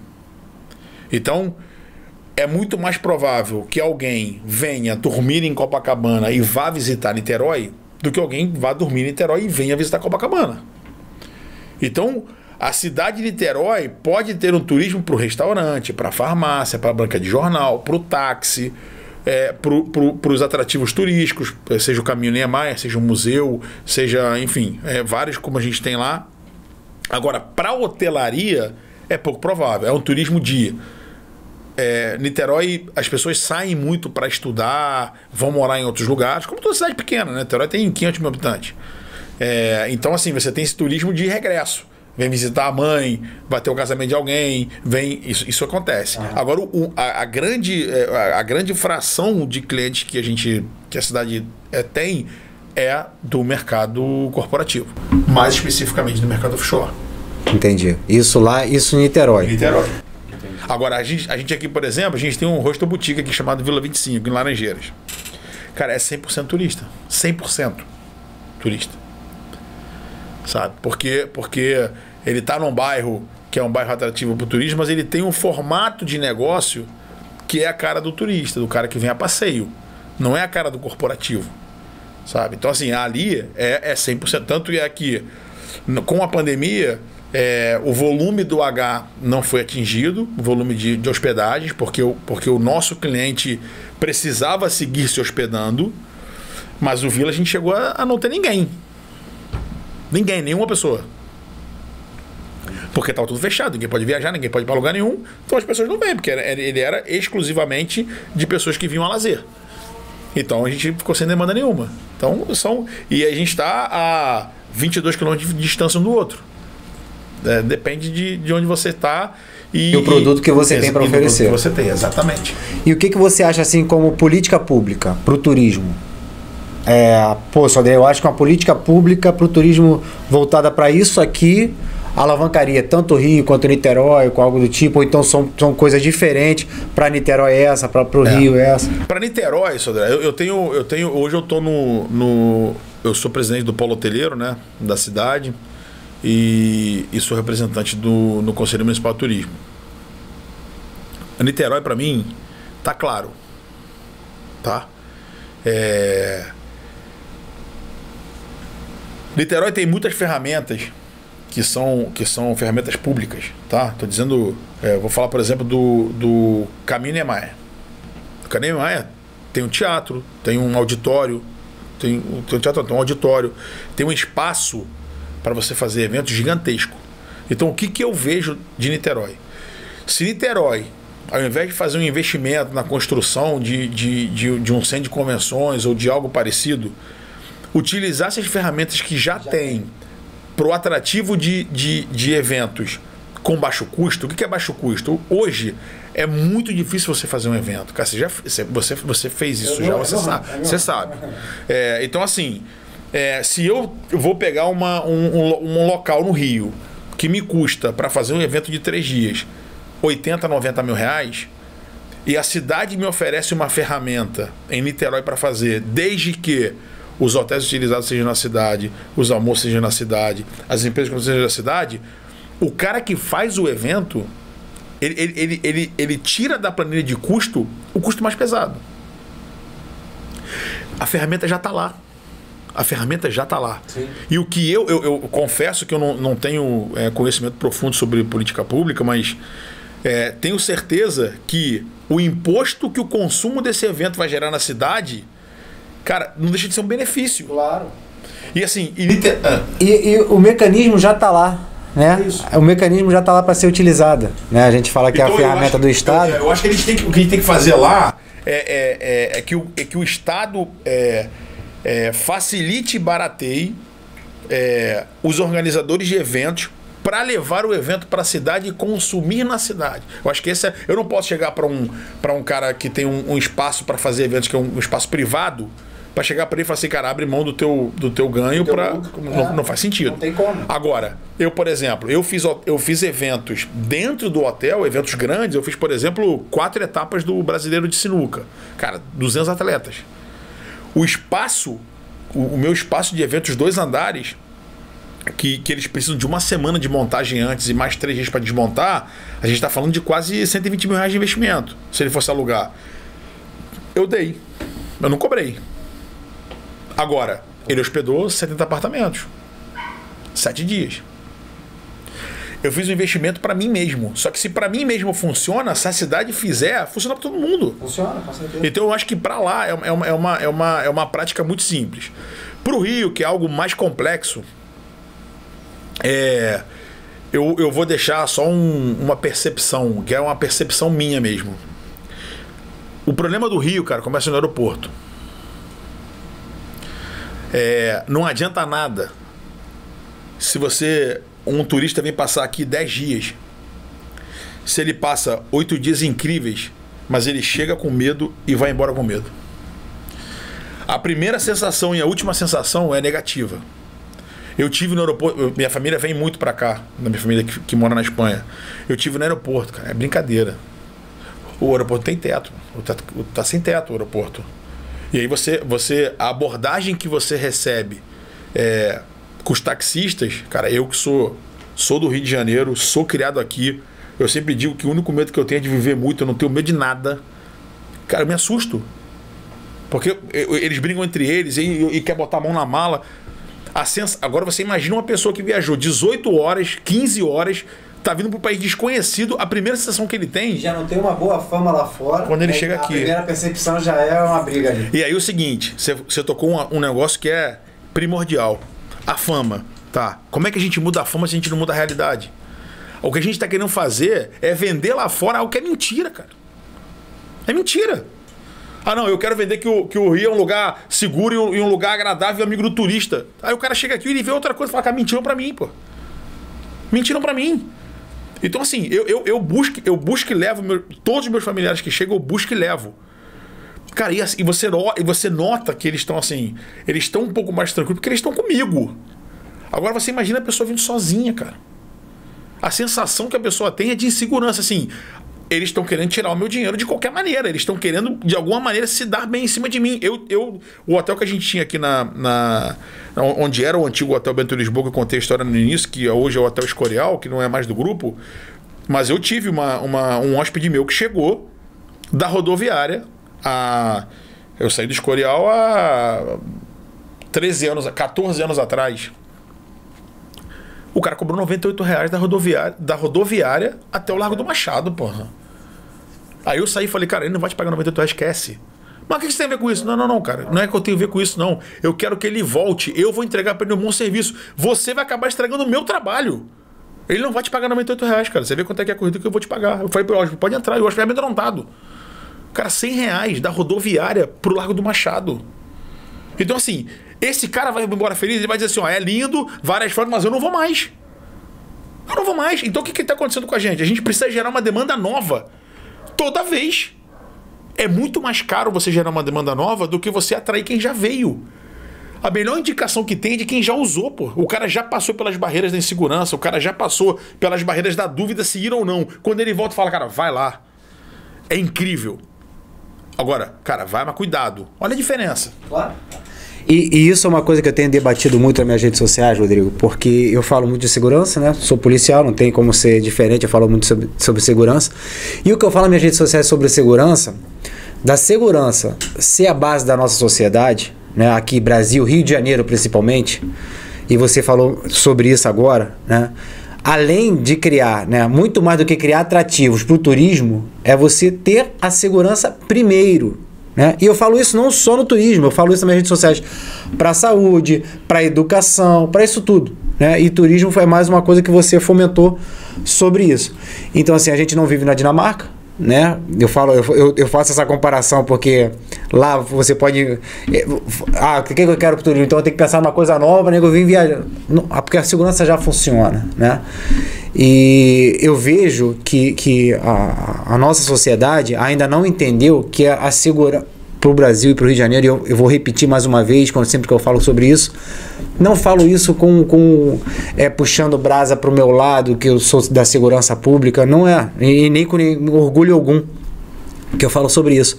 Então, é muito mais provável que alguém venha dormir em Copacabana e vá visitar Niterói do que alguém vá dormir em Niterói e venha visitar Copacabana. Então, a cidade de Niterói pode ter um turismo para o restaurante, para a farmácia, para a banca de jornal, para o táxi, para os atrativos turísticos, seja o Caminho Niemeyer, seja um museu, seja, enfim, vários como a gente tem lá. Agora, para a hotelaria, é pouco provável. É um turismo dia. Niterói, as pessoas saem muito para estudar, vão morar em outros lugares, como toda cidade pequena, né? Niterói tem 500 mil habitantes. Então, assim, você tem esse turismo de regresso. Vem visitar a mãe, vai ter o casamento de alguém, isso acontece. Agora, a grande fração de clientes que a cidade tem é do mercado corporativo, mais especificamente do mercado offshore. Entendi. Isso em Niterói. Niterói. Agora, a gente aqui, por exemplo, a gente tem um hostel boutique aqui chamado Vila 25, em Laranjeiras. Cara, é 100% turista. 100% turista. Sabe? Porque ele está num bairro que é um bairro atrativo para o turismo, mas ele tem um formato de negócio que é a cara do turista, do cara que vem a passeio. Não é a cara do corporativo. Sabe? Então, assim, ali é 100%. Tanto é que, com a pandemia, o volume do H não foi atingido, o volume de hospedagens, porque o nosso cliente precisava seguir se hospedando, mas o Vila a gente chegou a não ter ninguém. Nenhuma pessoa. Porque estava tudo fechado, ninguém pode viajar, ninguém pode ir para lugar nenhum, então as pessoas não vêm, porque ele era exclusivamente de pessoas que vinham a lazer. Então a gente ficou sem demanda nenhuma. E a gente está a 22 km de distância um do outro. Depende de onde você está e o produto que você tem para oferecer. O produto que você tem, exatamente. E o que você acha assim como política pública para o turismo? Sodré, eu acho que uma política pública para o turismo voltada para isso aqui alavancaria tanto o Rio quanto o Niterói, com algo do tipo, ou então são coisas diferentes para Niterói para o Rio essa. Para Niterói, Sodré, eu tenho hoje eu estou eu sou presidente do Polo Hoteleiro, né, da cidade, e sou representante no Conselho Municipal de Turismo. Niterói, para mim, tá claro. Tá? Niterói tem muitas ferramentas que são ferramentas públicas, tá? Tô dizendo, vou falar, por exemplo, do Caminho Niemeyer. O Caminho Niemeyer tem um teatro, tem um auditório, tem um auditório, tem um espaço para você fazer eventos gigantesco. Então, o que eu vejo de Niterói? Se Niterói, ao invés de fazer um investimento na construção de um centro de convenções ou de algo parecido, utilizar essas ferramentas que já tem para o atrativo de eventos com baixo custo. O que é baixo custo? Hoje é muito difícil você fazer um evento. Cara, você fez isso já, você sabe. Então, assim, se eu vou pegar um local no Rio que me custa para fazer um evento de 3 dias 80, 90 mil reais, e a cidade me oferece uma ferramenta em Niterói para fazer, desde que os hotéis utilizados sejam na cidade, os almoços sejam na cidade, as empresas que sejam na cidade, o cara que faz o evento, ele tira da planilha de custo o custo mais pesado. A ferramenta já está lá. A ferramenta já está lá. Sim. E o que eu confesso que eu não tenho conhecimento profundo sobre política pública, mas tenho certeza que o imposto que o consumo desse evento vai gerar na cidade, cara, não deixa de ser um benefício. Claro. E assim... E o mecanismo já está lá. Né? O mecanismo já está lá para ser utilizado. Né? A gente fala que então, é a ferramenta do Estado. Eu acho que o que a gente tem que fazer lá é que o Estado facilite e barateie os organizadores de eventos para levar o evento para a cidade e consumir na cidade. Eu acho que eu não posso chegar para um cara que tem um espaço para fazer eventos, que é um espaço privado, para chegar para ele e falar assim, cara, abre mão do teu ganho para... Não faz sentido. Não tem como. Agora, eu, por exemplo, eu fiz eventos dentro do hotel, eventos grandes. Eu fiz, por exemplo, 4 etapas do Brasileiro de Sinuca. Cara, 200 atletas. O espaço, o meu espaço de eventos, 2 andares, que eles precisam de uma semana de montagem antes e mais 3 dias para desmontar, a gente está falando de quase 120 mil reais de investimento, se ele fosse alugar. Eu dei. Eu não cobrei. Agora, ele hospedou 70 apartamentos. 7 dias. Eu fiz um investimento para mim mesmo. Só que se para mim mesmo funciona, se a cidade fizer, funciona para todo mundo. Funciona, com certeza. Então eu acho que para lá é uma prática muito simples. Para o Rio, que é algo mais complexo, eu vou deixar só uma percepção, que é uma percepção minha mesmo. O problema do Rio, cara, começa no aeroporto. Não adianta nada se um turista vem passar aqui 10 dias, se ele passa 8 dias incríveis, mas ele chega com medo e vai embora com medo. A primeira sensação e a última sensação é negativa. Eu tive no aeroporto, minha família vem muito pra cá, minha família que mora na Espanha. Eu tive no aeroporto, cara, é brincadeira. O aeroporto tem teto, tá sem teto o aeroporto. E aí a abordagem que você recebe com os taxistas, cara, eu que sou do Rio de Janeiro, sou criado aqui, eu sempre digo que o único medo que eu tenho é de viver muito, eu não tenho medo de nada. Cara, eu me assusto. Porque eles brigam entre eles e quer botar a mão na mala. Agora você imagina uma pessoa que viajou 18 horas, 15 horas, tá vindo para um país desconhecido, a primeira sensação que ele tem... Já não tem uma boa fama lá fora. Quando ele chega aqui. A primeira percepção já é uma briga ali. E aí o seguinte, você tocou um negócio que é primordial. A fama, tá? Como é que a gente muda a fama se a gente não muda a realidade? O que a gente tá querendo fazer é vender lá fora algo que é mentira, cara. É mentira. Ah, não, eu quero vender que o Rio é um lugar seguro e um lugar agradável e amigo do turista. Aí o cara chega aqui e ele vê outra coisa e fala, cara, mentiram pra mim, pô. Mentiram pra mim. Então, assim, eu busco e levo todos os meus familiares que chegam, eu busco e levo. Cara, e você nota que eles estão assim, eles estão um pouco mais tranquilos porque eles estão comigo. Agora você imagina a pessoa vindo sozinha, cara. A sensação que a pessoa tem é de insegurança, assim. eles estão querendo tirar o meu dinheiro de qualquer maneira. Eles estão querendo, de alguma maneira, se dar bem em cima de mim. O hotel que a gente tinha aqui onde era o antigo Hotel Bento Lisboa, que eu contei a história no início, que hoje é o Hotel Escorial, que não é mais do grupo, mas eu tive um hóspede meu que chegou da rodoviária. Eu saí do Escorial há 14 anos atrás. O cara cobrou R$98 da rodoviária até o Largo do Machado, porra. Aí eu saí e falei, cara, ele não vai te pagar R$98, esquece. Mas o que você tem a ver com isso? Não, cara. Não é que eu tenho a ver com isso, não. Eu quero que ele volte. Eu vou entregar para ele um bom serviço. Você vai acabar estragando o meu trabalho. Ele não vai te pagar R$98, cara. Você vê quanto é que é a corrida que eu vou te pagar. Eu falei pro hóspede, pode entrar. E o hóspede é amedrontado. Cara, R$100 da rodoviária pro Largo do Machado. Então, assim, esse cara vai embora feliz, ele vai dizer assim, ó, é lindo, várias fotos, mas eu não vou mais. Eu não vou mais. Então o que está acontecendo com a gente? A gente precisa gerar uma demanda nova. Toda vez. É muito mais caro você gerar uma demanda nova do que você atrair quem já veio. A melhor indicação que tem é de quem já usou, pô. O cara já passou pelas barreiras da insegurança, o cara já passou pelas barreiras da dúvida se ir ou não. Quando ele volta e fala, cara, vai lá. É incrível. Agora, cara, vai, mas cuidado. Olha a diferença. Claro. E isso é uma coisa que eu tenho debatido muito nas minhas redes sociais, Rodrigo, porque eu falo muito de segurança, né? Sou policial, não tem como ser diferente, eu falo muito sobre segurança. E o que eu falo nas minhas redes sociais sobre segurança, da segurança ser a base da nossa sociedade, né? Aqui Brasil, Rio de Janeiro principalmente, e você falou sobre isso agora, né? Além de criar, né, muito mais do que criar atrativos para o turismo, é você ter a segurança primeiro. Né? E eu falo isso não só no turismo, eu falo isso nas minhas redes sociais para a saúde, para a educação, para isso tudo. Né? E turismo foi mais uma coisa que você fomentou sobre isso. Então, assim, a gente não vive na Dinamarca, né? Eu faço essa comparação porque lá você pode... o que eu quero para o turismo? Então eu tenho que pensar numa coisa nova, né? Eu vim viajar. Porque a segurança já funciona, né? E eu vejo que a nossa sociedade ainda não entendeu que a segurança para o Brasil e para o Rio de Janeiro, e eu vou repetir mais uma vez, sempre que eu falo sobre isso, não falo isso puxando brasa para o meu lado, que eu sou da segurança pública, não é, e nem com orgulho algum que eu falo sobre isso.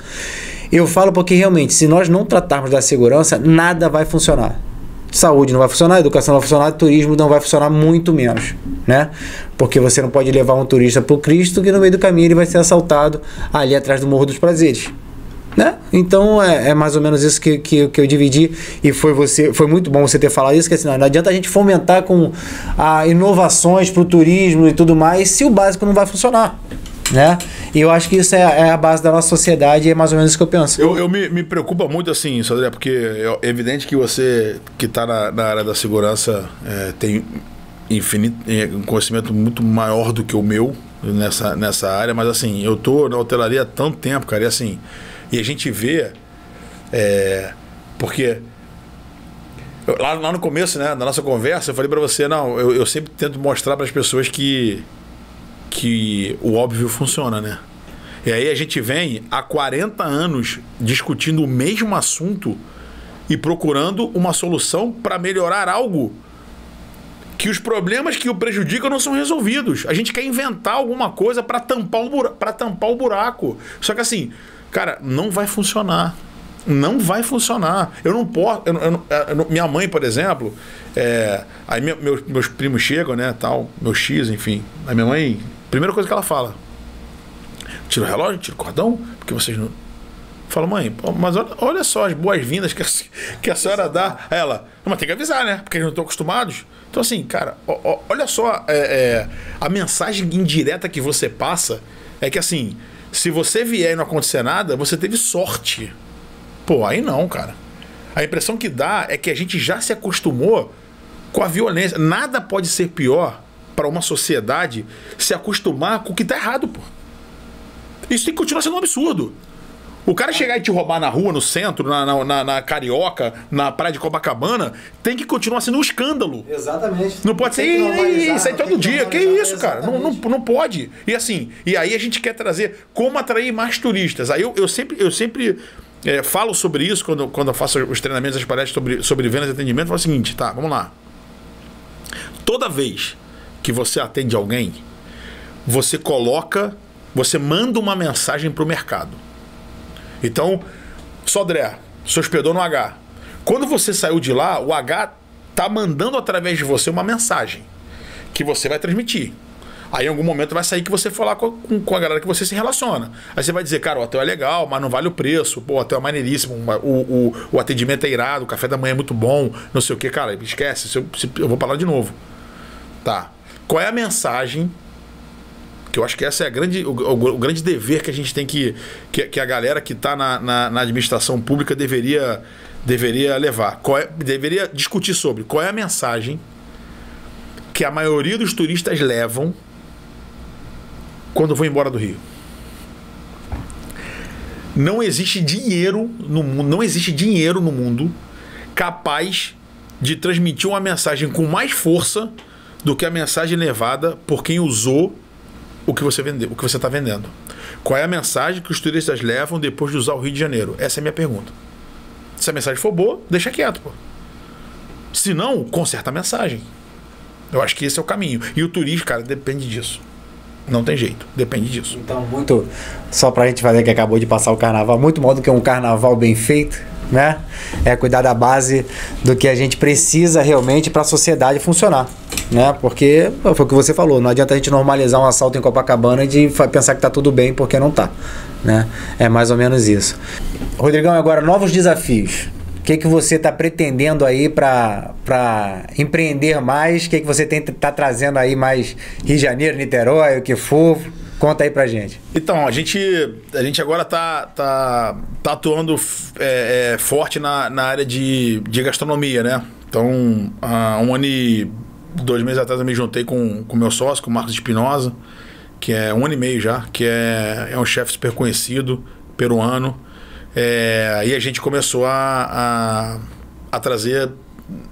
Eu falo porque realmente, se nós não tratarmos da segurança, nada vai funcionar. Saúde não vai funcionar, educação não vai funcionar, turismo não vai funcionar, muito menos, né? Porque você não pode levar um turista para o Cristo que no meio do caminho ele vai ser assaltado ali atrás do Morro dos Prazeres, né? Então é mais ou menos isso que eu dividi, e foi muito bom você ter falado isso, que assim, não adianta a gente fomentar com inovações para o turismo e tudo mais se o básico não vai funcionar, né? E eu acho que isso é a base da nossa sociedade, e é mais ou menos isso que eu penso. Eu me preocupa muito assim, Sodré, porque é evidente que você que está na área da segurança tem um conhecimento muito maior do que o meu nessa área, mas assim, eu tô na hotelaria há tanto tempo, cara, e assim, e a gente vê porque lá no começo, né, na nossa conversa, eu falei para você, eu sempre tento mostrar para as pessoas que o óbvio funciona, né? E aí a gente vem há 40 anos discutindo o mesmo assunto e procurando uma solução para melhorar algo que os problemas que o prejudicam não são resolvidos. A gente quer inventar alguma coisa para tampar o buraco. Só que assim, cara, não vai funcionar. Não vai funcionar. Eu não posso... minha mãe, por exemplo, aí meus primos chegam, né, tal, meu X, enfim. A minha mãe... Primeira coisa que ela fala: tira o relógio, tira o cordão, porque vocês não... Fala, mãe, mas olha só as boas-vindas que a senhora dá. Aí ela, mas tem que avisar, né? Porque eles não estão acostumados. Então assim, cara, olha só a mensagem indireta que você passa é que assim, se você vier e não acontecer nada, você teve sorte. Pô, aí não, cara. A impressão que dá é que a gente já se acostumou com a violência. Nada pode ser pior para uma sociedade se acostumar com o que tá errado, pô. Isso tem que continuar sendo um absurdo. O cara chegar e te roubar na rua, no centro, na Carioca, na praia de Copacabana, tem que continuar sendo um escândalo. Exatamente. Não pode ser isso aí todo dia. Que isso, cara? Não pode. E assim, e aí a gente quer trazer como atrair mais turistas. Aí eu sempre falo sobre isso quando eu faço os treinamentos, as palestras sobre vendas e atendimento. Eu falo o seguinte, tá, vamos lá. Toda vez que você atende alguém, você coloca você manda uma mensagem para o mercado. Então, Sodré, se hospedou no H. Quando você saiu de lá, o H tá mandando através de você uma mensagem que você vai transmitir. Aí em algum momento vai sair que você falar com a galera que você se relaciona. Aí você vai dizer, cara, o hotel é legal, mas não vale o preço. Pô, o hotel é maneiríssimo, o atendimento é irado, o café da manhã é muito bom, não sei o que, cara, esquece, eu vou falar de novo. Tá. Qual é a mensagem? Que eu acho que essa é o grande dever que a gente tem que a galera que está na administração pública deveria levar. Deveria discutir sobre qual é a mensagem que a maioria dos turistas levam quando vão embora do Rio. Não existe dinheiro no mundo capaz de transmitir uma mensagem com mais força do que a mensagem levada por quem usou o que você vendeu, o que você está vendendo. Qual é a mensagem que os turistas levam depois de usar o Rio de Janeiro? Essa é a minha pergunta. Se a mensagem for boa, deixa quieto, pô. Se não, conserta a mensagem. Eu acho que esse é o caminho. E o turismo, cara, depende disso. Não tem jeito, depende disso. Então, muito, só pra gente fazer que acabou de passar o carnaval, muito mais do que um carnaval bem feito, né? É cuidar da base do que a gente precisa realmente para a sociedade funcionar, né? Porque foi o que você falou, não adianta a gente normalizar um assalto em Copacabana e de pensar que tá tudo bem, porque não tá, né? É mais ou menos isso. Rodrigão, agora novos desafios. O que você está pretendendo aí para empreender mais? O que você tá trazendo aí mais Rio de Janeiro, Niterói, o que for? Conta aí pra gente. Então, a gente agora tá atuando forte na área de gastronomia, né? Então, há 1 ano e 2 meses atrás eu me juntei com o meu sócio, com o Marcos Espinosa, que é 1 ano e meio já, que é um chefe super conhecido, peruano. E a gente começou a trazer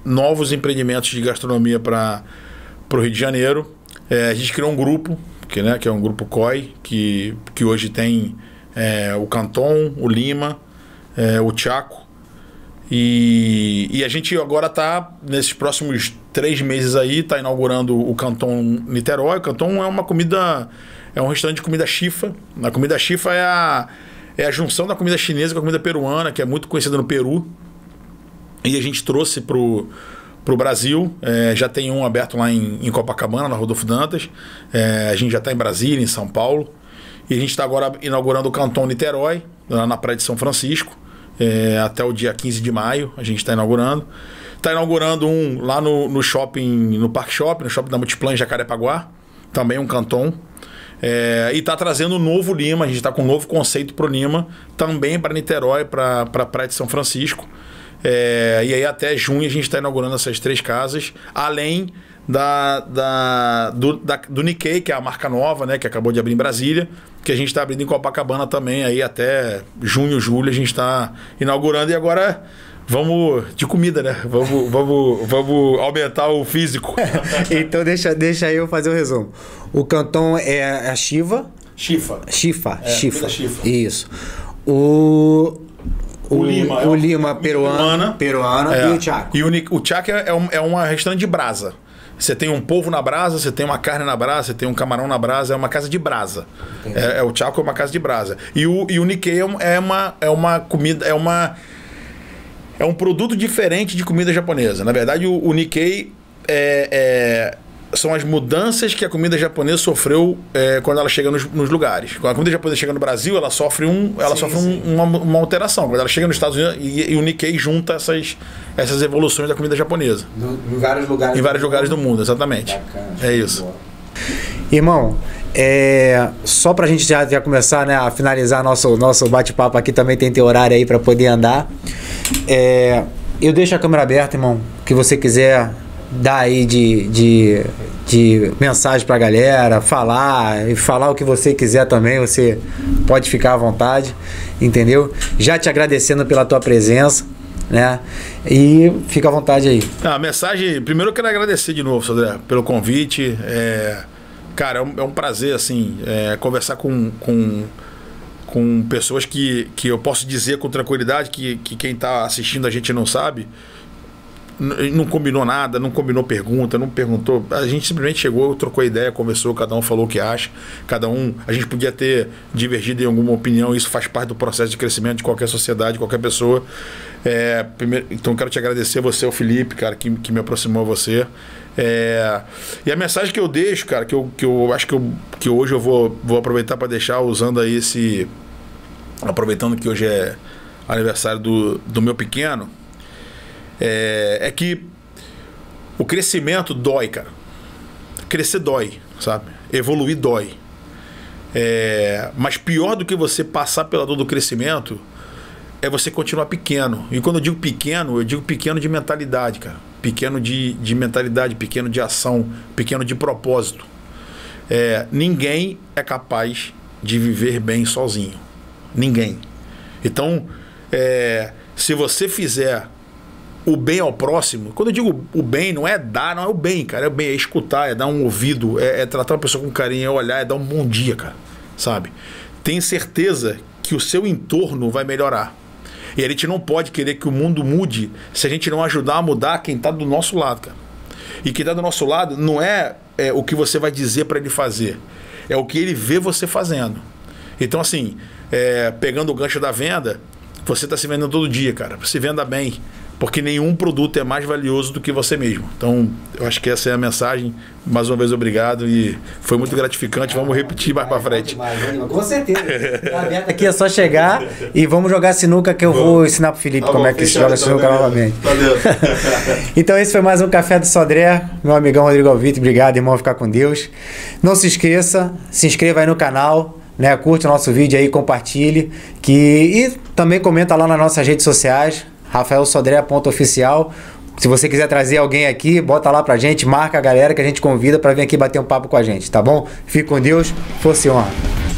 novos empreendimentos de gastronomia para o Rio de Janeiro. A gente criou um grupo, que é um grupo COI, que hoje tem o Canton, o Lima, o Chaco. E a gente agora está, nesses próximos 3 meses aí, está inaugurando o Canton Niterói. O Canton é um restaurante de comida chifa. A comida chifa é a junção da comida chinesa com a comida peruana, que é muito conhecida no Peru. E a gente trouxe pro Brasil. Já tem um aberto lá em Copacabana, na Rodolfo Dantas. A gente já está em Brasília, em São Paulo. E a gente está agora inaugurando o Canton Niterói, lá na Praia de São Francisco. Até o dia 15 de maio a gente está inaugurando. Está inaugurando um lá no shopping, no Parque Shopping, no shopping da Multiplan em Jacarepaguá. Também um Canton. E está trazendo um novo Lima, a gente está com um novo conceito para o Lima, também para Niterói, para a Praia de São Francisco. E aí até junho a gente está inaugurando essas 3 casas, além do Nikkei, que é a marca nova, né, que acabou de abrir em Brasília, que a gente está abrindo em Copacabana também, aí até junho, julho a gente está inaugurando. E agora vamos de comida, né? Vamos aumentar o físico. Então deixa eu fazer o resumo. O Canton é a Chifa. Chifa. Isso. O Lima peruano e o Chaco. E o Chaco é um restaurante de brasa. Você tem um polvo na brasa, você tem uma carne na brasa, você tem um camarão na brasa, é uma casa de brasa. O Chaco é uma casa de brasa. E o Nikkei é uma comida, é um produto diferente de comida japonesa. Na verdade, o Nikkei são as mudanças que a comida japonesa sofreu quando ela chega nos lugares. Quando a comida japonesa chega no Brasil, ela sofre uma alteração. Quando ela chega nos Estados Unidos, e o Nikkei junta essas evoluções da comida japonesa. Em vários lugares. Em vários lugares do mundo, exatamente. Bacana, é isso. Irmão, só pra gente já começar, né, a finalizar nosso bate-papo aqui, também tem teu horário aí pra poder andar. Eu deixo a câmera aberta, irmão, que você quiser dar aí de mensagem pra galera, falar o que você quiser também, você pode ficar à vontade, entendeu? Já te agradecendo pela tua presença, né? E fica à vontade aí. A mensagem, primeiro eu quero agradecer de novo, Sodré, pelo convite. Cara, é um prazer, assim, conversar com pessoas que eu posso dizer com tranquilidade que quem está assistindo a gente não sabe. não combinou nada, não combinou pergunta, não perguntou. A gente simplesmente chegou, trocou ideia, conversou, cada um falou o que acha, a gente podia ter divergido em alguma opinião, isso faz parte do processo de crescimento de qualquer sociedade, qualquer pessoa. Então quero te agradecer, você, o Felipe, cara, que me aproximou a você. E a mensagem que eu deixo, cara, que eu acho que hoje eu vou aproveitar para deixar, usando aí aproveitando que hoje é aniversário do meu pequeno, é que o crescimento dói, cara. Crescer dói, sabe? Evoluir dói. Mas pior do que você passar pela dor do crescimento é você continuar pequeno. E quando eu digo pequeno de mentalidade, cara. Pequeno de mentalidade, pequeno de ação, pequeno de propósito. Ninguém é capaz de viver bem sozinho. Ninguém. Então, se você fizer o bem ao próximo, quando eu digo o bem, não é dar, não é o bem, cara. É o bem, é escutar, é dar um ouvido, é tratar uma pessoa com carinho, é olhar, é dar um bom dia, cara. Sabe? Tenha certeza que o seu entorno vai melhorar. E a gente não pode querer que o mundo mude se a gente não ajudar a mudar quem está do nosso lado, cara. E quem está do nosso lado não é o que você vai dizer para ele fazer, é o que ele vê você fazendo. Então, assim, pegando o gancho da venda, você está se vendendo todo dia, cara. Se venda bem, porque nenhum produto é mais valioso do que você mesmo. Então, eu acho que essa é a mensagem. Mais uma vez, obrigado, e foi muito gratificante. Vamos repetir mais para frente. Com certeza. Tá aberto aqui, é só chegar e vamos jogar sinuca, que eu vou ensinar pro Felipe como é que se joga sinuca novamente. Então esse foi mais um Café do Sodré. Meu amigão Rodrigo Alvito, obrigado, irmão, ficar com Deus. Não se esqueça, se inscreva aí no canal, né? Curte o nosso vídeo aí, compartilhe, e também comenta lá nas nossas redes sociais, rafaelsodré.oficial. Se você quiser trazer alguém aqui, bota lá pra gente, marca a galera que a gente convida pra vir aqui bater um papo com a gente, tá bom? Fique com Deus, força e honra.